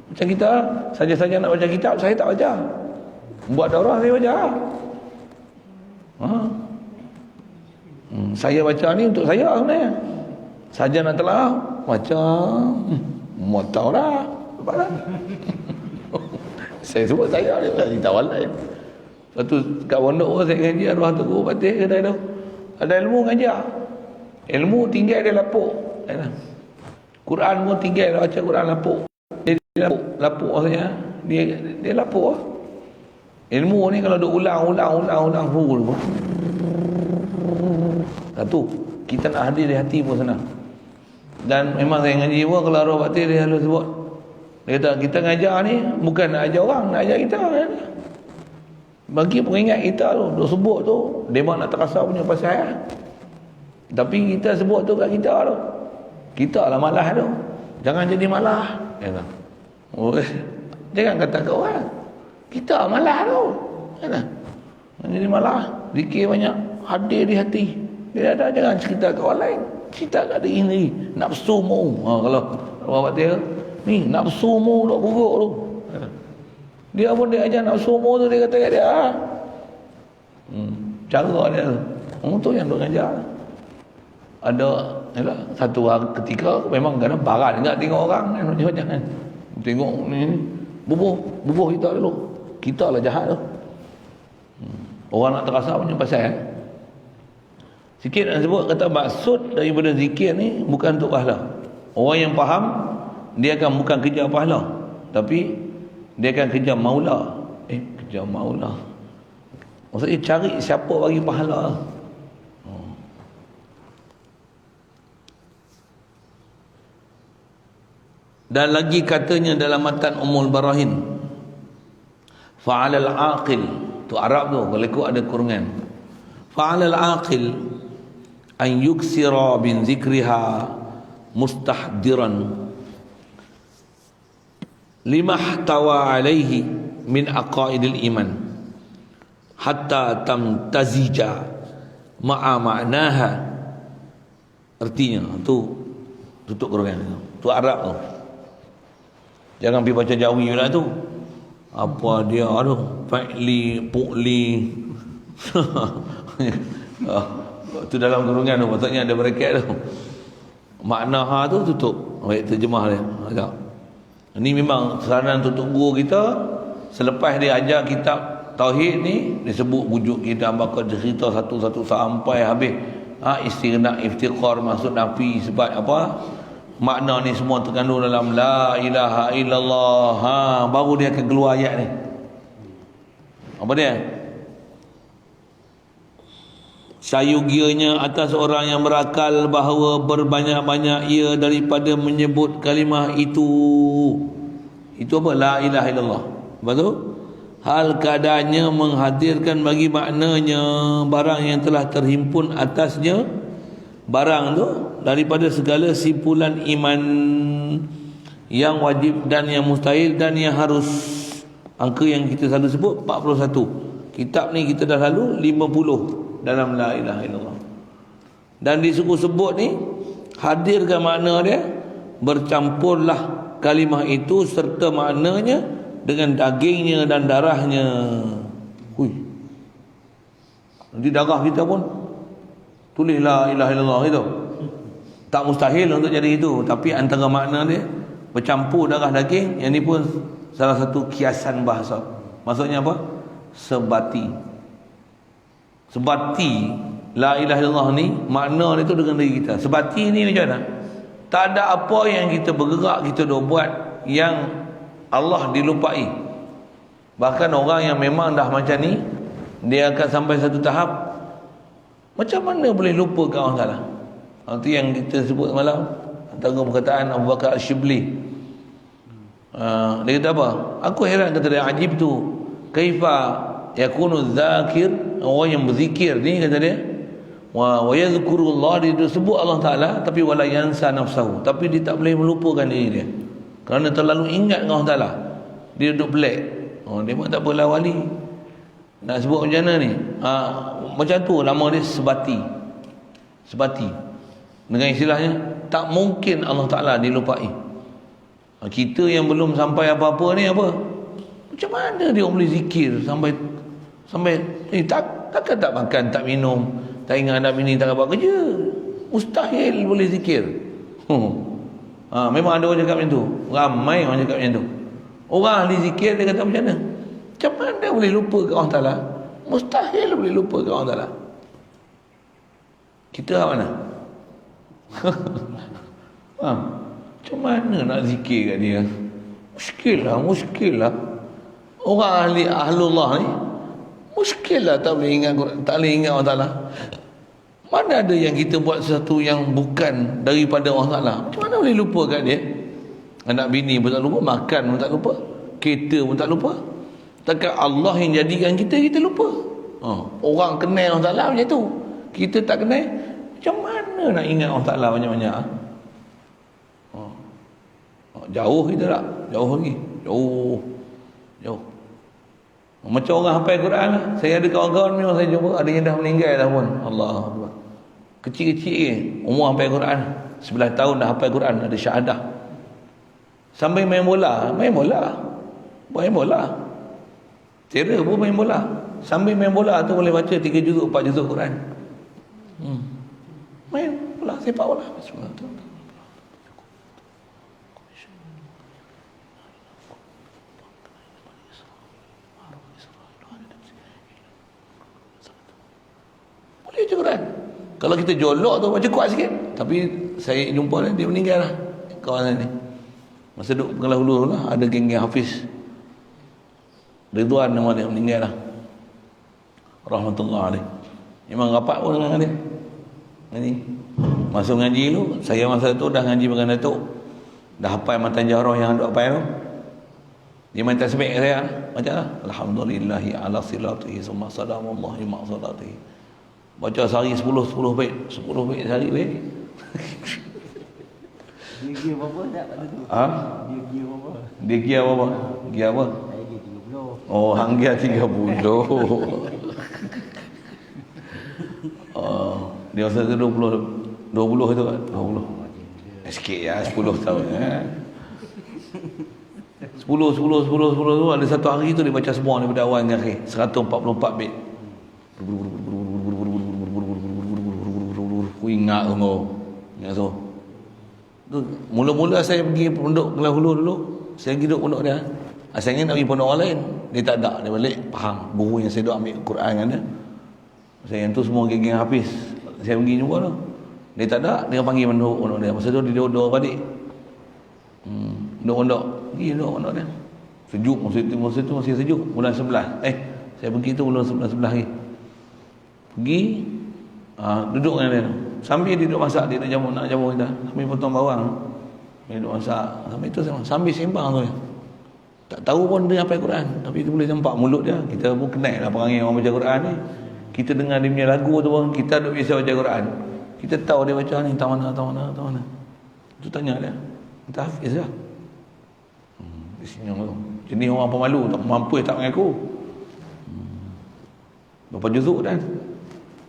Speaker 1: Macam kita, saja-saja nak baca kitab, saya tak baca. Buat daurah saya baca. Saya baca ni untuk saya sebenarnya. Saja nak telah baca. Mau tahu dah. Saya sebut saya dia tak lain. Lepas tu kat pondok saya ngaji arwah tu guru patih kata tu. Ada ilmu ngajar. Ilmu tinggal dia lapuk. Quran pun tinggal dia baca Quran lapuk. Dia lapuk maksudnya. Dia lapuk. Ilmu ni kalau duk ulang full. Satu, kita nak hadir di hati pun senang. Dan memang saya ngaji pun kalau arwah patih dia selalu sebut. Dia kata kita ngajar ni bukan nak ajar orang, nak ajar kita. Bagi peringat kita tu, duk sebut tu, dia nak terasa punya pasal. Tapi kita sebut tu kat kita tu. Kita lah malas tu. Jangan jadi malas. Jangan kata kat orang. Kita malas tu. Jangan jadi malas. Zikir banyak, hadir di hati. Dia ada jangan cerita kat orang lain. Cerita kat diri sendiri. Nafsumu. Kalau orang dia ni nafsumu duk buruk tu. Dia pun dia ajar nafsumu tu, dia kata kat dia. Cara dia tu. Tu yang duk ajar. Ada satu hari ketika memang kadang barat enggak tengok orang kan, jangan tengok ni bubuh kita dulu. Kita lah jahat tu. Orang nak terasa punya pasal. Sikit nak sebut kata maksud daripada zikir ni bukan untuk pahala. Orang yang faham dia akan bukan kejar pahala, tapi dia akan kejar maula. Kejar maula. Maksudnya cari siapa bagi pahala. Dan lagi katanya dalam matan Ummul Barahin, fa'alal aqil, tu Arab tu kalau ikut ada kurungan, fa'alal aqil an yuksira bin zikriha mustahdiran lima ihtawa alaihi min aqaidil iman hatta tamtazija ma'a ma'naha. Artinya tu tutup kurungan tu Arab tu. Jangan pergi baca Jawi pula tu. Apa dia fa'li pu'li. Tu dalam kurungan tu patutnya ada bracket tu. Makna ha tu tutup. Baik terjemah dia. Agak. Ini memang saranan tutup guru kita. Selepas dia ajar kitab tauhid ni, dia sebut wujud kita, maka dia cerita satu-satu sampai habis. Istighnaq, iftiqar, maksud nafi, sebab apa? Makna ni semua terkandung dalam la ilaha illallah. Baru dia akan keluar ayat ni. Apa dia? Sayugianya atas orang yang berakal bahawa berbanyak-banyak ia daripada menyebut kalimah itu. Itu apa? La ilaha illallah. Betul? Hal keadaannya menghadirkan bagi maknanya barang yang telah terhimpun atasnya barang tu daripada segala simpulan iman yang wajib dan yang mustahil dan yang harus. Angka yang kita selalu sebut 41. Kitab ni kita dah lalu 50 dalam la ilaha illallah. Dan disuruh sebut ni hadirkan makna dia, bercampurlah kalimah itu serta maknanya dengan dagingnya dan darahnya. Nanti darah kita pun tulis la ilaha illallah itu. Tak mustahil untuk jadi itu, tapi antara makna dia bercampur darah daging. Yang ni pun salah satu kiasan bahasa. Maksudnya apa? Sebati la ilaha illallah ni makna dia tu dengan diri kita. Sebati ni macam mana? Tak ada apa yang kita bergerak, kita dah buat yang Allah dilupai. Bahkan orang yang memang dah macam ni, dia akan sampai satu tahap, macam mana boleh lupa kat Allah Ta'ala? Itu yang kita sebut malam, antara perkataan Abu Bakar Al-Shibli. Dia kata apa? Aku heran, kata dia, ajib tu kaifa yakunu dzakir, orang yang berzikir ni, kata dia, wa yadhkurullah, dia sebut Allah Ta'ala tapi wala yansa nafsahu, tapi dia tak boleh melupakan diri dia kerana terlalu ingat dengan Allah Ta'ala. Dia duduk pelik. Dia pun tak apalah wali. Nak sebut macam mana ni? Macam tu nama dia sebati. Sebati. Dengan istilahnya, tak mungkin Allah Ta'ala dilupai. Kita yang belum sampai apa-apa ni apa? Macam mana dia boleh zikir sampai takkan tak makan, tak minum, tak ingat anak bini, tak buat kerja. Mustahil boleh zikir. Memang ada orang cakap macam tu. Ramai orang cakap macam tu. Orang ahli zikir dia kata macam mana? Macam mana boleh lupa ke Allah Ta'ala? Mustahil boleh lupa ke Allah Ta'ala. Kita kat mana? Macam mana nak zikir kat dia? Muskil lah. Orang ahlullah ni muskil lah tak boleh ingat Quran, tak boleh ingat Allah Ta'ala. Mana ada yang kita buat sesuatu yang bukan daripada Allah Ta'ala? Macam mana boleh lupa kat dia? Anak bini pun tak lupa, makan pun tak lupa, kereta pun tak lupa. Takkan Allah yang jadikan kita lupa? Orang kenal Allah Ta'ala macam tu, kita tak kenal. Macam mana nak ingat Allah Ta'ala banyak-banyak? Jauh kita tak? Jauh lagi. Jauh. Macam orang hafal Quran lah. Saya ada kawan-kawan memang saya jumpa, ada yang dah meninggal dah pun. Allah Akbar. Kecil-kecil umur hafal Quran, 11 tahun dah hafal Quran, ada syahadah. Sampai main bola. Tera pun main bola. Sambil main bola tu boleh baca 3 juzuk, 4 juzuk Quran. Main bola, sepak bola. Bismillahirrahmanirrahim. Boleh baca Quran. Kalau kita jolok tu baca kuat sikit. Tapi saya jumpa dia meninggal lah, kawan ni. Masa duduk Pengelah Hulu lah, ada geng-geng Hafiz Ridwan nama dia, meninggal lah, rahmatullah alaih. Memang rapat pun dengan dia. Ini masa mengaji tu, saya masa tu dah ngaji dengan Datuk, dah hafal Matan Jahrah yang duk hafal tu. Dia main tasbih saya, baca lah, alhamdulillahi ala silatihi summa salamullahi ma salatihi. Baca sehari 10 bait, 10 bait sehari bait.
Speaker 2: Dia berapa tak pada tu? Dia berapa?
Speaker 1: Dia gia apa? Gia apa?
Speaker 2: Saya dia 30.
Speaker 1: Oh, hang gia 30. Dia masa tu 20 tu kan? 20. Sikit ya, 10 tahun. 10 tu ada satu hari tu dia baca semua daripada awal hingga akhir. 144 bait. Aku ingat tu. Mula-mula saya pergi pondok Pengelah Hulu dulu, saya pergi duduk pondok dia. Saya ingin nak pergi pondok orang lain, dia tak ada, dia balik faham guru yang saya duduk ambil Quran dengan dia. Saya yang tu semua geng-geng Hafiz, saya pergi jumpa tu, dia tak ada, dia panggil pondok dia. Masa tu dia duduk balik, duduk pondok, pergi duduk pondok dia. Sejuk masa tu masih sejuk, bulan 11. Saya pergi tu bulan 11 lagi. Pergi duduk dengan dia. Sambil dia duduk masak, dia nak jamu kita, sambil potong bawang, dia duduk masak. Sambil tu sambil sembang tu. Tak tahu pun dia hafal Quran, tapi kita boleh nampak mulut dia. Kita pun kenal lah perangai orang baca Quran ni. Kita dengar dia punya lagu tu pun, kita duduk biasa baca Quran, kita tahu dia baca ni tak mana. Tu tanya dia, kita hafiz lah. Dia senyum tu. Jenis orang pemalu, tak mampu tak mengaku. Berapa juzuk dan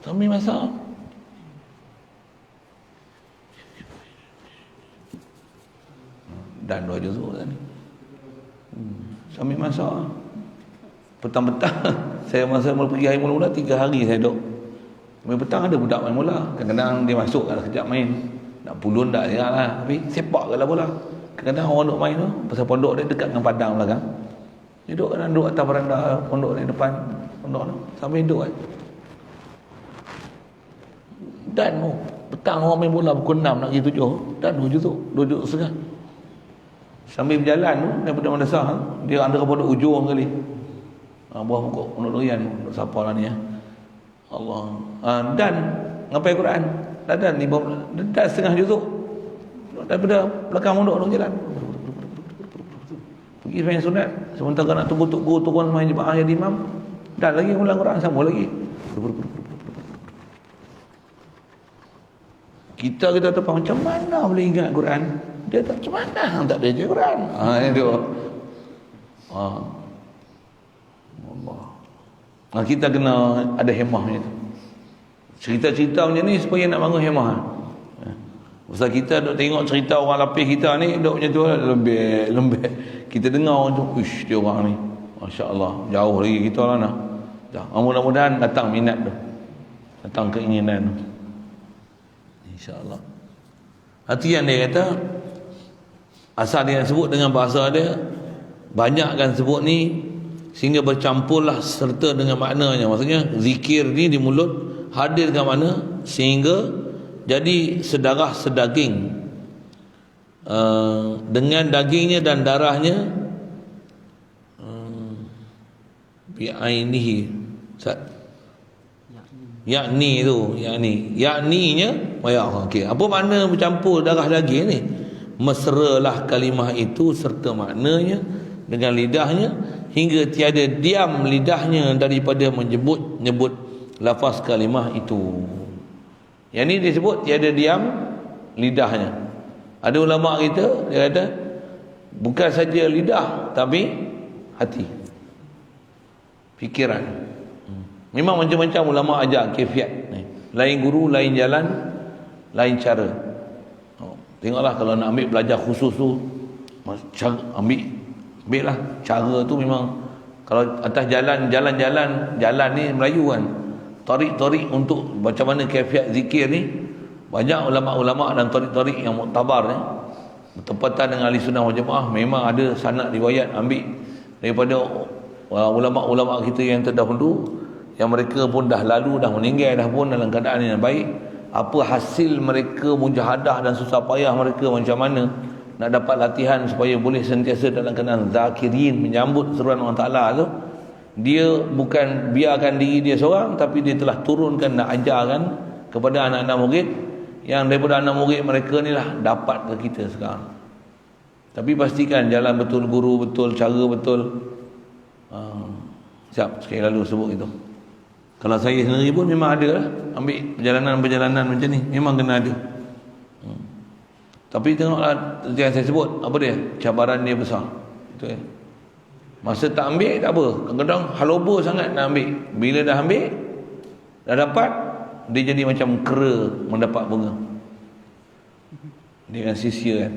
Speaker 1: sambil masak. Dan 2 juzuk tadi. Sambil masak. Petang-petang saya masa mula pergi hari mula-mula 3 hari saya duduk. Sampai petang ada budak main bola. Kadang-kadang dia masuk ada kejap main. Nak pulun tak dia lah. Tapi sepak ke lah bola. Kadang-kadang orang duduk main tu, pasal pondok dia dekat dengan padang belakang. Dia duduk atas beranda pondok ni, depan pondok tu. Sambil duduk kan. Dan petang orang main bola pukul 6 nak pergi 7. Dan 2 juzuk setengah. Sambil berjalan tu daripada madrasah, dia antara pondok ujung kali. Buah pokok pondok durian, pondok siapa lah ni ya. Allah. Dan ngapai Quran. Dan setengah juzuk. Daripada belakang pondok tu jalan. Pergi sembahyang sunat, sementara nak tunggu guru turun sembahyang jemaah jadi imam. Dan lagi ulang Quran sama lagi. Kita terpaksa macam mana boleh ingat Quran? Dia tak macam mana tak ada je Quran. Itu. Allah. Kita kena ada hemahnya tu. Cerita-cerita macam ni supaya nak bangun hemah. Pasal kita duk tengok cerita orang lapis kita ni duk macam tu lembek. Kita dengar orang tu, uish dia orang ni, masya-Allah, jauh lagi kita lah nak. Mudah-mudahan datang minat tu. Datang keinginan tu. Insya-Allah. Hati yang dia kata asal dia sebut dengan bahasa dia, banyakkan sebut ni sehingga bercampurlah serta dengan maknanya. Maksudnya zikir ni di mulut hadir dengan mana sehingga jadi sedarah sedaging, dengan dagingnya dan darahnya, bi'ainihi, yakninya okey, apa makna bercampur darah daging ni? Mesralah kalimah itu serta maknanya dengan lidahnya hingga tiada diam lidahnya daripada menyebut lafaz kalimah itu. Yang ni disebut tiada diam lidahnya. Ada ulama kita dia kata bukan saja lidah tapi hati, fikiran. Memang macam-macam ulama ajar kefiat ni. Lain guru, lain jalan, lain cara. Tengoklah kalau nak ambil belajar khusus tu, ambil lah cara tu. Memang kalau atas jalan ni Melayu kan, tarik untuk macam mana kefiat zikir ni, banyak ulama-ulama dan tarik yang muktabar ni bertepatan dengan ahli sunnah wal jamaah. Memang ada sanad riwayat ambil daripada ulama-ulama kita yang terdahulu, yang mereka pun dah lalu, dah meninggal dah pun dalam keadaan yang baik. Apa hasil mereka mujahadah dan susah payah mereka macam mana nak dapat latihan supaya boleh sentiasa dalam keadaan zakirin, menyambut seruan Allah Ta'ala tu. Dia bukan biarkan diri dia seorang, tapi dia telah turunkan dan ajarkan kepada anak-anak murid, yang daripada anak murid mereka ni lah dapat ke kita sekarang. Tapi pastikan jalan betul, guru betul, cara betul. Siap sekali lalu sebut itu. Kalau saya sendiri pun memang ada lah ambil perjalanan macam ni, memang kena ada. Tapi tengoklah yang saya sebut, apa dia, cabaran dia besar. Itu kan. Masa tak ambil tak apa, kadang-kadang haloba sangat nak ambil. Bila dah ambil, dah dapat, dia jadi macam kera mendapat bunga. Dia kan sia-sia kan.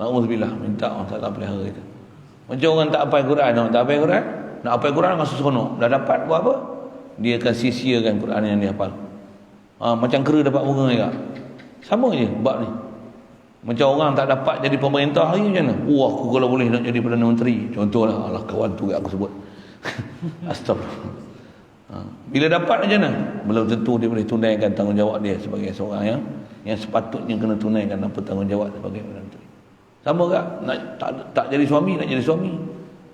Speaker 1: Alhamdulillah, minta Allah Ta'ala pelihara kita. Macam orang tak hafal Quran, tak hafal Quran, nak hafal Quran masuk seronok. Dah dapat buat apa? Dia akan sia-siakan Quran yang dia hafal. Macam kera dapat bunga juga. Sama je bab ni. Macam orang tak dapat jadi pemerintah lagi macam mana? Aku kalau boleh nak jadi Perdana Menteri. Contohlah, alah kawan tu aku sebut. Astagfirullah. Bila dapat macam mana? Belum tentu dia boleh tunaikan tanggungjawab dia sebagai seorang yang sepatutnya kena tunaikan apa tanggungjawab sebagai Perdana Menteri. Sama tak? Nak tak jadi suami, nak jadi suami.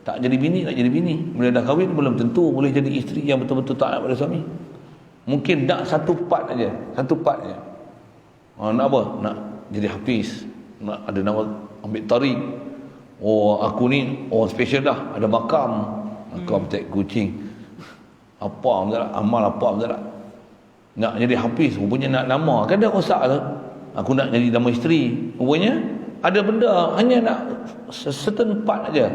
Speaker 1: Tak jadi bini, nak jadi bini. Bila dah kahwin, belum tentu boleh jadi isteri yang betul-betul taat pada suami. Mungkin nak satu part aja. Nak apa? Nak jadi hafiz, nak ada nama ambil tarik. Aku ni special dah, ada makam. Makam tek kucing. Apa enggak, amal apa enggak. Nak jadi hafiz, rupanya nak nama. Kan dah rosak lah. Aku nak jadi nama isteri. Rupanya ada benda hanya nak certain part aja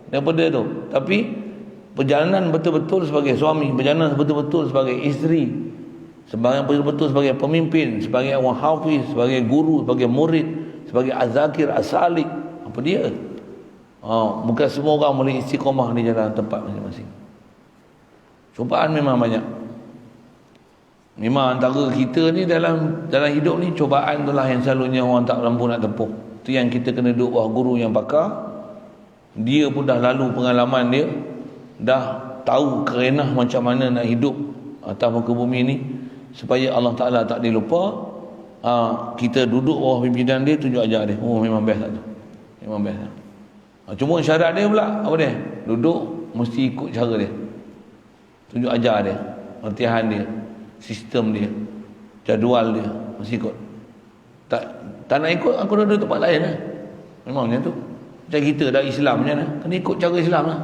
Speaker 1: daripada tu. Tapi perjalanan betul-betul sebagai suami, perjalanan betul-betul sebagai isteri, sebagai betul-betul sebagai pemimpin, sebagai orang hafiz, sebagai guru, sebagai murid, sebagai azakir, asalik, apa dia? Bukan semua orang boleh istiqamah di jalan tempat masing-masing. Cubaan memang banyak. Memang antara kita ni dalam hidup ni, cubaan itulah yang selalunya orang tak mampu nak tempuh. Itu yang kita kena duduk bawah guru yang pakar. Dia pun dah lalu pengalaman dia, dah tahu kerenah macam mana nak hidup atas muka bumi ni supaya Allah Ta'ala tak dilupa. Kita duduk bawah pimpinan dia, tunjuk ajar dia. Memang best tak tu, memang best tak. Cuma syarat dia pula apa dia? Duduk mesti ikut cara dia, tunjuk ajar dia, latihan dia, sistem dia, jadual dia, mesti ikut. Tak nak ikut, aku duduk tempat lain lah. Memang macam tu. Macam kita dah Islam macam mana, kena ikut cara Islam lah.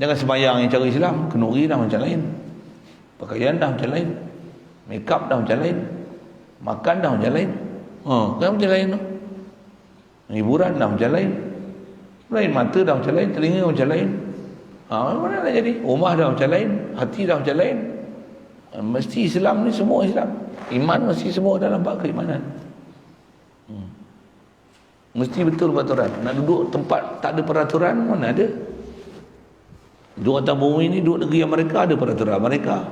Speaker 1: Jangan sembahyang yang cara Islam. Kenduri dah macam lain, pakaian dah macam lain, make up dah macam lain, makan dah macam lain, kan macam lain tu. Hiburan dah macam lain, lain mata dah macam lain, telinga macam lain. Mana nak jadi? Rumah dah macam lain, hati dah macam lain. Mesti Islam ni semua Islam. Iman mesti semua dalam bab keimanan. Mesti betul peraturan. Nak duduk tempat tak ada peraturan, mana ada? Duduk atas bumi ni, duduk negeri yang mereka ada peraturan mereka.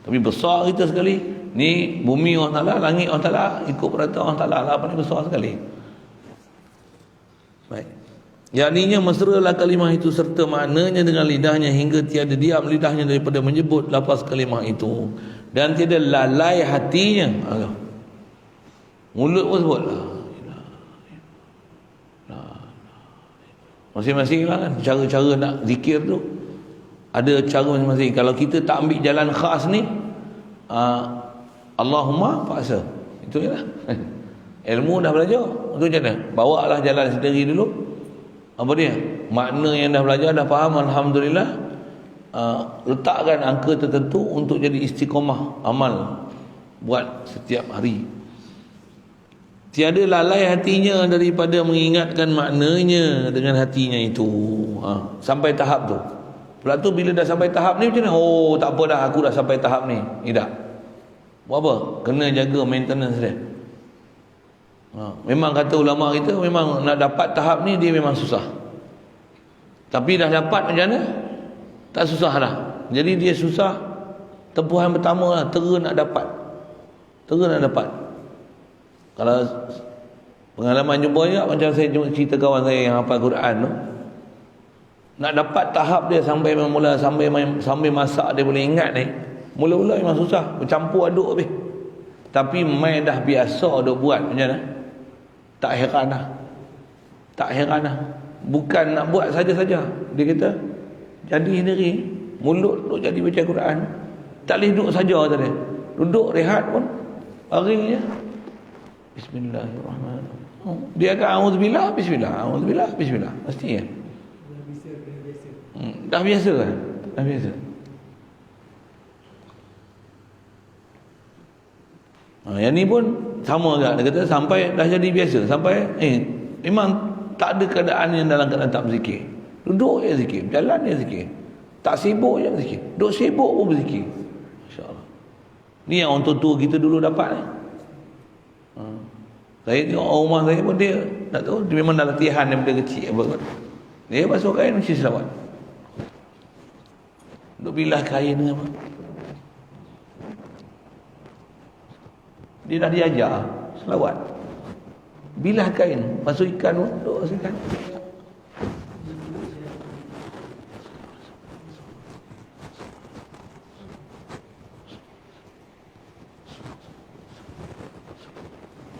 Speaker 1: Tapi besar kita sekali. Ni bumi Allah Ta'ala, langit Allah Ta'ala, ikut peraturan Allah Ta'ala lah. Apa ni besar sekali. Baik. Yakninya mesralah kalimah itu serta maknanya dengan lidahnya hingga tiada diam lidahnya daripada menyebut lafaz kalimah itu. Dan tiada lalai hatinya. Mulut pun sebut lah. Masing-masing lah kan cara-cara nak zikir tu ada cara masing-masing. Kalau kita tak ambil jalan khas ni, Allahumma paksa, itu je lah. Ilmu dah belajar, itu je dah. Bawa lah jalan sendiri dulu. Apa dia? Makna yang dah belajar, dah faham, alhamdulillah. Letakkan angka tertentu untuk jadi istiqamah amal buat setiap hari. Tiada lalai hatinya daripada mengingatkan maknanya dengan hatinya itu. Sampai tahap tu. Pula tu bila dah sampai tahap ni macam mana? Oh, tak apa dah, aku dah sampai tahap ni. Tidak. Buat apa? Kena jaga maintenance dia. Memang kata ulama kita, memang nak dapat tahap ni dia memang susah. Tapi dah dapat macam mana? Tak susah dah. Jadi dia susah tempuhan pertama lah, tera nak dapat. Tera nak dapat. Kalau pengalaman jumpa juga, macam saya cerita kawan saya yang hafal Quran tu, nak dapat tahap dia sampai mula sampai masak dia boleh ingat ni, mula-mula memang susah, bercampur aduk habis. Tapi mai dah biasa duk buat macam mana, tak heran dah. Tak heran dah. Bukan nak buat saja-saja. Dia kata jadi sendiri, mulut duk jadi baca Quran. Tak boleh duduk saja tadi. Duduk rehat pun hari je. Bismillahirrahmanirrahim. Dia akan auzubillah, bismillah, auzubillah, bismillah. Mesti ya. Dah biasa kan? Dah biasa. Yang ni pun sama juga. Dia kata sampai dah jadi biasa. Sampai memang tak ada keadaan yang dalam keadaan tak berzikir. Duduk je zikir, berjalan je zikir. Tak sibuk je berzikir. Duduk sibuk pun berzikir. Masya-Allah. Ni yang orang tua kita dulu dapat ni. Saya tengok orang rumah saya pun dia tak tahu, dia memang dah latihan daripada kecil apa. Dia basuh kain mesti selawat. Duk bilah kain apa. Dia dah diajar selawat. Bilah kain, basuh ikan pun duk basuh ikan.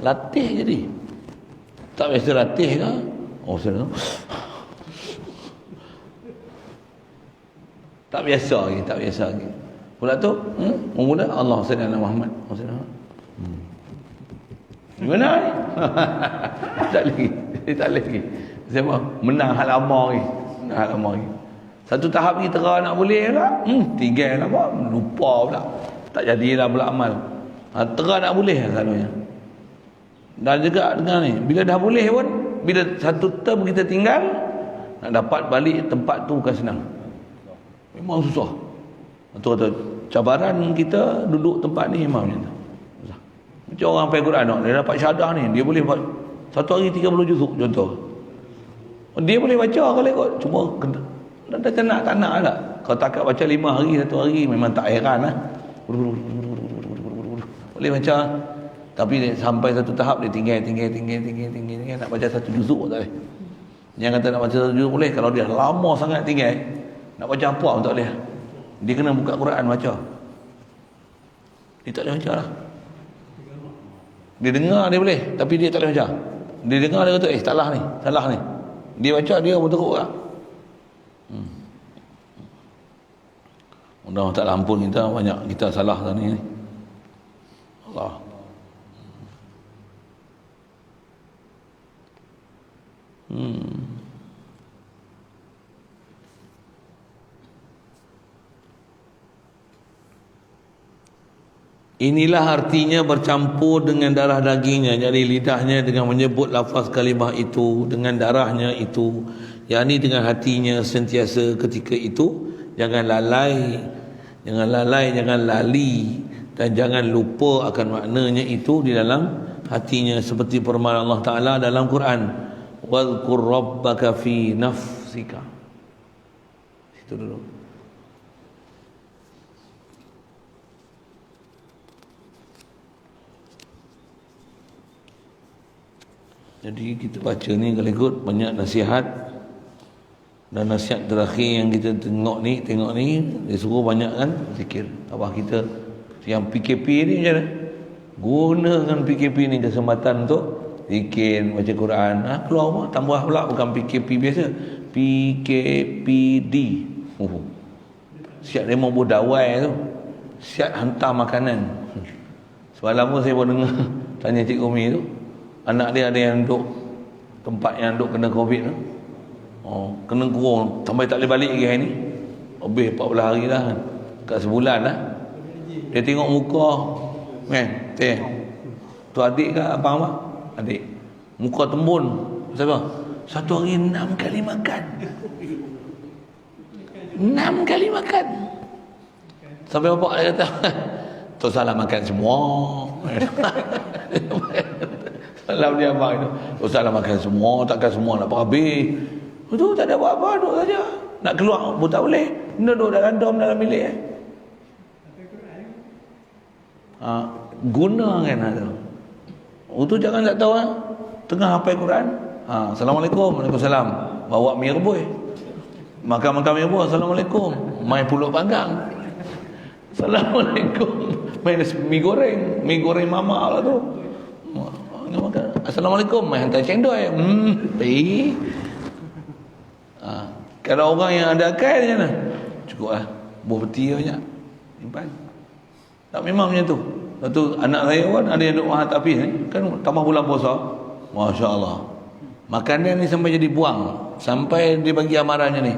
Speaker 1: Latih jadi. Tak biasa latih ke? Oh, saya tak biasa lagi, tak biasa lagi. Pula tu, mula Allah sallallahu Muhammad. Gimana ni? Tak lagi. Tak lagi. Siapa? Menang hal lama lagi. Menang hal lama lagi. Satu tahap ni terang nak boleh tak? Tinggal lah apa? Lupa pula. Tak jadilah pula amal. Terang nak boleh selalunya. Dan juga dengan ni, bila dah boleh pun, bila satu term kita tinggal, nak dapat balik tempat tu bukan senang. Memang susah. Itu kata cabaran kita duduk tempat ni memang macam tu. Susah. Macam orang hafal Quran, dia dapat syahadah ni, dia boleh buat satu hari 30 juzuk contoh. Dia boleh baca kalau ikut, cuma dah tak nak lah. Kalau takat baca 5 hari satu hari memang tak heran lah. Boleh baca. Tapi sampai satu tahap dia tinggal nak baca satu juzuk tak boleh. Yang kata nak baca satu juzuk boleh, kalau dia lama sangat tinggal nak baca apa pun tak boleh. Dia kena buka Quran baca. Dia tak boleh baca lah. Dia dengar dia boleh, tapi dia tak boleh baca. Dia dengar dia kata salah ni. Dia baca dia pun teruk lah. Mudah-mudahan tak ampun kita, banyak kita salah tadi ni. Allah. Inilah artinya bercampur dengan darah dagingnya, jadi lidahnya dengan menyebut lafaz kalimah itu dengan darahnya itu, Yang ni dengan hatinya sentiasa ketika itu. Jangan lalai, jangan lali, dan jangan lupa akan maknanya itu di dalam hatinya, seperti firman Allah Ta'ala dalam Quran, wadhkur rabbaka fi nafsika. Situ dulu. Jadi kita baca ni kalau ikut banyak nasihat, dan nasihat terakhir yang kita tengok ni dia suruh banyak kan zikir. Abah kita yang PKP ni macam mana? Gunakan PKP ni kesempatan untuk zikir, baca Quran. Keluar rumah tambah pula, bukan PKP biasa, PKPD. Siap demo budawai tu, siap hantar makanan. Semalam pun saya pun dengar tanya Cik Umi tu, anak dia ada yang duduk tempat yang duduk kena COVID tu. Kena kurung sampai tak boleh balik lagi hari ni. Lebih 14 hari dah kan. Kat sebulan lah. Dia tengok muka teh. Tu adik ke abang apa? Adik. Muka tembun. Siapa? Satu hari 6 kali makan. 6 kali makan. Sampai bapak dia kata, tu salah makan semua. Salam dia abang itu. Tu salah makan semua, takkan semua nak habis. Itu tak ada apa-apa, duduk saja. Nak keluar pun tak boleh. Duduk dalam dom, dalam bilik. Gunakan ada. Itu jangan tak tahu. Tengah hafal Quran. Assalamualaikum. Waalaikumsalam. Bawa mi rebus. Makan-makan mi rebus. Assalamualaikum. Main pulut panggang. Assalamualaikum. Main mi goreng. Mi goreng mama lah tu. Assalamualaikum. Main hantar cendol. Baik. Kalau orang yang ada akal macam mana? Cukup lah. Buah peti banyak. Simpan. Tak memang macam tu. Lepas tu anak saya pun ada yang duduk mahat tapis ni. Kan tambah bulan puasa. Masya Allah. Makanan ni sampai jadi buang. Sampai dia bagi amarannya ni.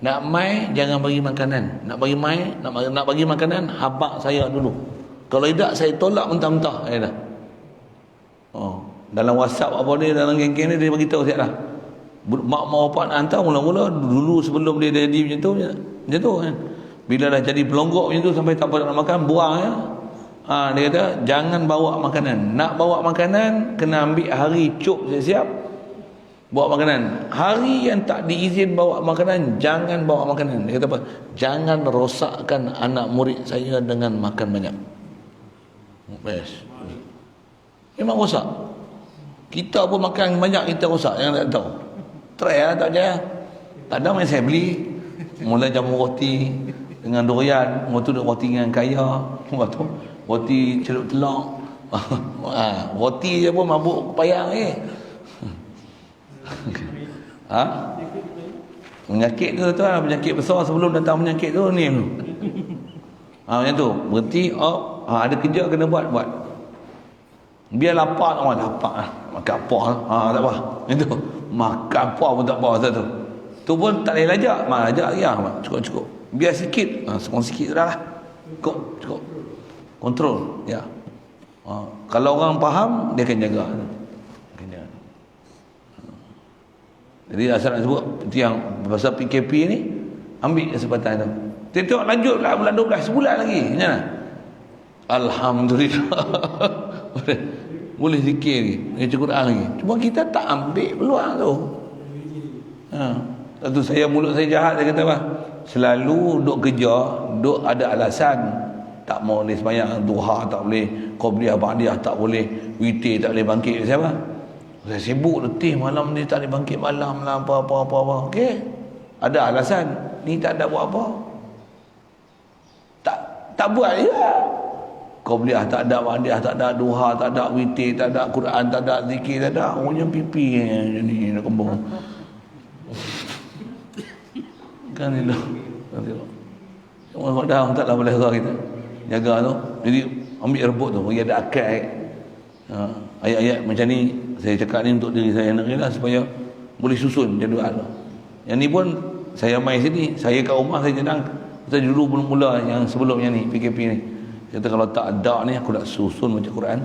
Speaker 1: Nak mai jangan bagi makanan. Nak bagi mai, nak bagi makanan, habak saya dulu. Kalau tidak saya tolak mentah-mentah. Dalam WhatsApp apa dia, dalam geng-geng ni dia bagi tahu siap dah. Mak mau bapak nak hantar mula-mula dulu sebelum dia jadi macam tu kan. Bila dah jadi pelonggok macam tu sampai tak apa nak makan, buang ya. Dia kata jangan bawa makanan. Nak bawa makanan kena ambil hari cuk siap-siap bawa makanan. Hari yang tak diizin bawa makanan, jangan bawa makanan. Dia kata apa? Jangan rosakkan anak murid saya dengan makan banyak. Best. Memang rosak. Kita pun makan banyak kita rosak, jangan tak tahu. Try lah tak percaya. Kadang saya beli mula jamu roti dengan durian, waktu tu roti dengan kaya, waktu roti celup telur. Roti je pun mabuk payang penyakit tu lah, penyakit besar sebelum datang penyakit tu ni tu. Macam tu, berhenti ada kerja kena buat. Biar lapar orang lapar lah. Makan apa tak apa. Itu makan apa pun tak apa satu. Tu pun tak boleh lajak. Lajak ya, cukup. Biar sikit. Semua sikit dah lah. Cukup. Kontrol ya. Kalau orang faham dia akan jaga. Jadi asal nak sebut itu yang pasal PKP ni, ambil kesempatan tu. Tengok lanjut lah bulan 12 sebulan lagi. Macam mana? Alhamdulillah. Boleh zikir lagi, baca Quran lagi. Cuma kita tak ambil peluang tu. Satu mulut saya jahat, saya kata apa? Selalu duk kerja, duk ada alasan. Tak mau ni sembahyang duha tak boleh, qabliyah ba'diyah tak boleh, witir tak boleh bangkit. Siapa? Saya sibuk letih malam ni tak boleh bangkit malam lah apa. Okey. Ada alasan. Ni tak ada buat apa. Tak buat je. Qabliyah tak ada, ba'diyah tak ada, duha tak ada, witir tak ada, Quran tak ada, zikir tak ada. Orangnya pipi ni nak kembang. Kan ni dah. Orang dah taklah boleh gerak kita. Jaga tu. Jadi ambil rebut tu, bagi ada akal. Ayat-ayat macam ni saya cakap ni untuk diri saya nak lah, supaya boleh susun jadual tu. Yang ni pun saya main sini, saya kat rumah saya cadang. Kita dulu mula yang sebelumnya ni PKP ni. Kata kalau tak ada ni aku nak susun baca Quran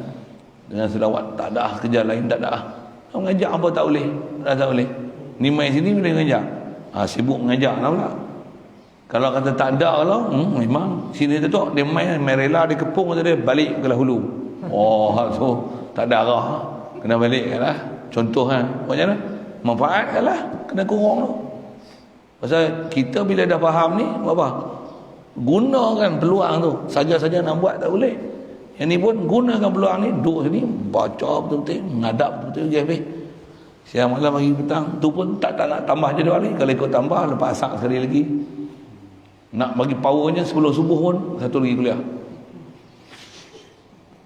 Speaker 1: dengan selawat. Tak ada kerja lain, tak ada. Kau mengajak apa tak boleh. Tak boleh. Ni mai sini boleh ngajak. Sibuk mengajak lah pula. Kalau kata tak ada lah, memang sini tu dia mai rela dia kepung kata dia balik ke Hulu. Oh, tu tak ada arah. Kena balik lah. Contoh kan. Macam mana? Manfaat lah. Kena kurang tu. Pasal kita bila dah faham ni, apa? Gunakan peluang tu. Saja-saja nak buat tak boleh. Yang ni pun gunakan peluang ni, duduk sini, baca betul-betul, menghadap betul-betul, habis. Siang malam pagi petang, tu pun tak nak tambah jadual ni. Kalau ikut tambah, lepas asar sekali lagi. Nak bagi powernya sebelum subuh pun, satu lagi kuliah.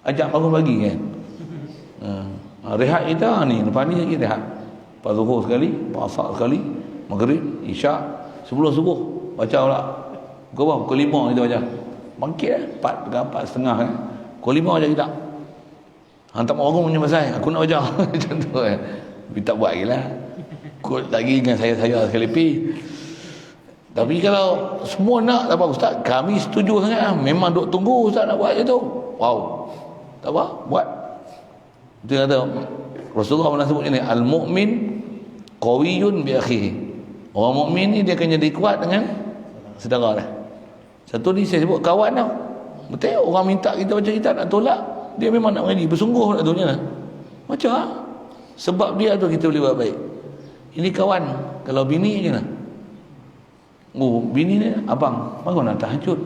Speaker 1: Ajak bangun pagi kan. Rehat kita ni, lepas ni lagi rehat. Lepas zuhur sekali, lepas asar sekali, maghrib, isyak, sebelum subuh, baca pula. Pukul berapa? Pukul 5 kita baca. Bangkit 4:30 kan. Pukul 5 baca kita. Tak mau bangun punya pasal, aku nak baca. Macam tu kan. Tapi tak buat lagi lah. Kut lagi dengan saya sekali pi. Tapi kalau semua nak, tak apa ustaz, kami setuju sangat lah. Memang duk tunggu ustaz nak buat je tu. Wow. Tak apa, buat. Itu kata Rasulullah pernah sebut ni, al-mu'min qawiyun bi akhihi. Orang mukmin ni dia akan jadi kuat dengan saudara dia. Satu ni saya sebut kawan tau. Betul orang minta kita baca kitab nak tolak, dia memang nak mengaji bersungguh nak tu lah. Baca lah. Sebab dia tu kita boleh buat baik. Ini kawan. Kalau bini je lah. Oh, bini ni abang bangun nak tahajud.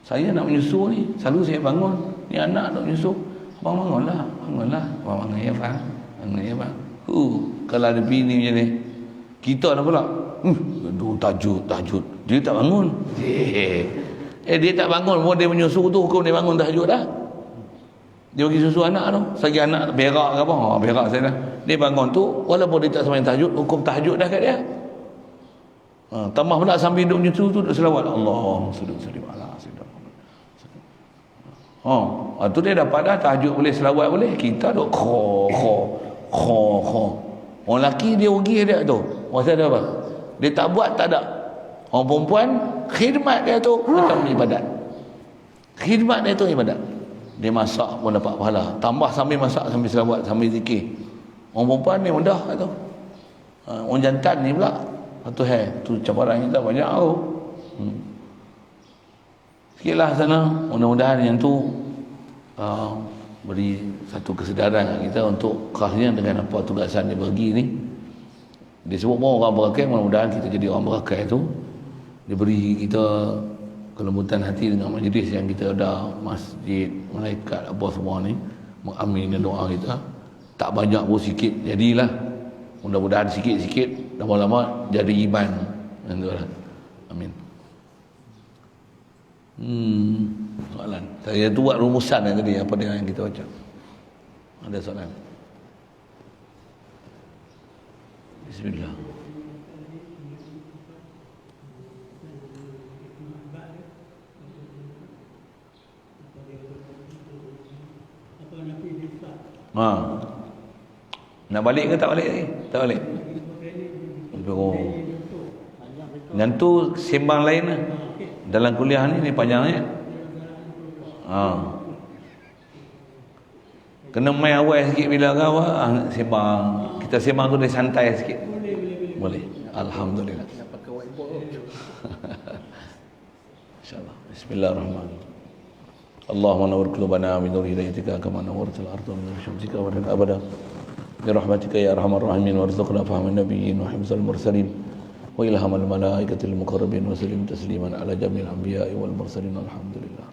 Speaker 1: Saya nak menyusu ni, selalu saya bangun. Ni anak nak menyusu. Abang bangunlah. Abang ya bang. Ya bang. Kalau ada bini macam ni, kita nak pula. Tahajud. Dia tak bangun. Dia tak bangun pun dia menyusu tu, hukum dia bangun tahajud dah. Dia bagi susu anak tu. Sagi anak berak ke apa? Berak saya dah. Dia bangun tu, walaupun dia tak sembahyang tahajud, hukum tahajud dah kat dia. Tambah pula sambil duduk menyusu tu, duduk selawat. Allahumma salli ala sayyidina Muhammad. Tu dia dapat dah tahajud boleh, selawat boleh. Kita duk kho. Orang lelaki dia rugi dia tu. Pasal dia apa? Dia tak buat tak ada. Orang perempuan khidmat dia tu macam ibadat. Khidmat dia tu ibadat. Dia masak pun dapat pahala. Tambah sambil masak, sambil selawat, sambil zikir. Orang perempuan ni mudah tu. Orang jantan ni pula. Tu tu cabaran kita banyak tu. Sikitlah sana. Mudah-mudahan yang tu beri satu kesedaran kita untuk khasnya dengan apa tugasan dia bagi ni. Dia sebut pun orang berakai, mudah-mudahan kita jadi orang berakai tu. Dia beri kita kelembutan hati dengan majlis yang kita ada, masjid, malaikat, apa semua ni mengaminkan doa kita. Tak banyak pun sikit jadilah. Mudah-mudahan sikit-sikit lama-lama jadi iman. Amin. Soalan. Saya tu buat rumusan tadi apa yang kita baca. Ada soalan? Bismillah. Nak balik ke tak balik lagi? Tak balik. Yang tu sembang lain lah. Dalam kuliah ni panjangnya. Kena main awal sikit bila kau sembang. Kita sembang tu dia santai sikit. Boleh. Alhamdulillah. InsyaAllah. Bismillahirrahmanirrahim. Allahumma nawwir qulubana min nur hidayatika kama nawwartal arda min nur syamsika wa abada. Bi rahmatika ya arhamar rahimin warzuqna fahman nabiyyin wa hifzal mursalin wa ilhamal malaikatil muqarrabin wa sallim tasliman ala jamil anbiya'i wal mursalin alhamdulillah.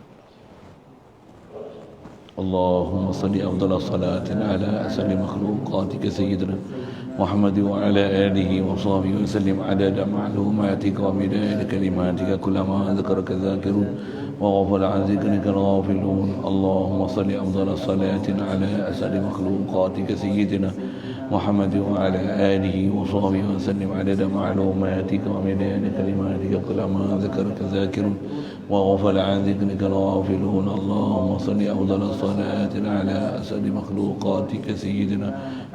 Speaker 1: Allahumma salli afdhalas salatin ala asli makhluqatika sayyidina Muhammad wa ala alihi wa sahbihi wa sallim adada ma'lumatika wa midada kalimatika kullama dzakaraka dzakirun وغفل عن ذكرك الغافلون اللهم صل أفضل الصلاة على أسعد مخلوقاتك سيدنا محمد وعلى آله وصحبه وسلم عدد معلوماتك ومداد كلماتك كلما ذكرك ذاكر وغفل عن ذكرك الغافلون اللهم صل أفضل الصلاة على أسعد مخلوقاتك سيدنا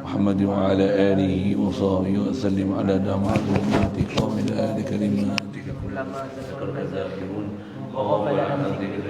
Speaker 1: محمد وعلى آله وصحبه وسلم عدد معلوماتك ومداد كلماتك كلما ذكرك ذاكر وغفل عن ذكرك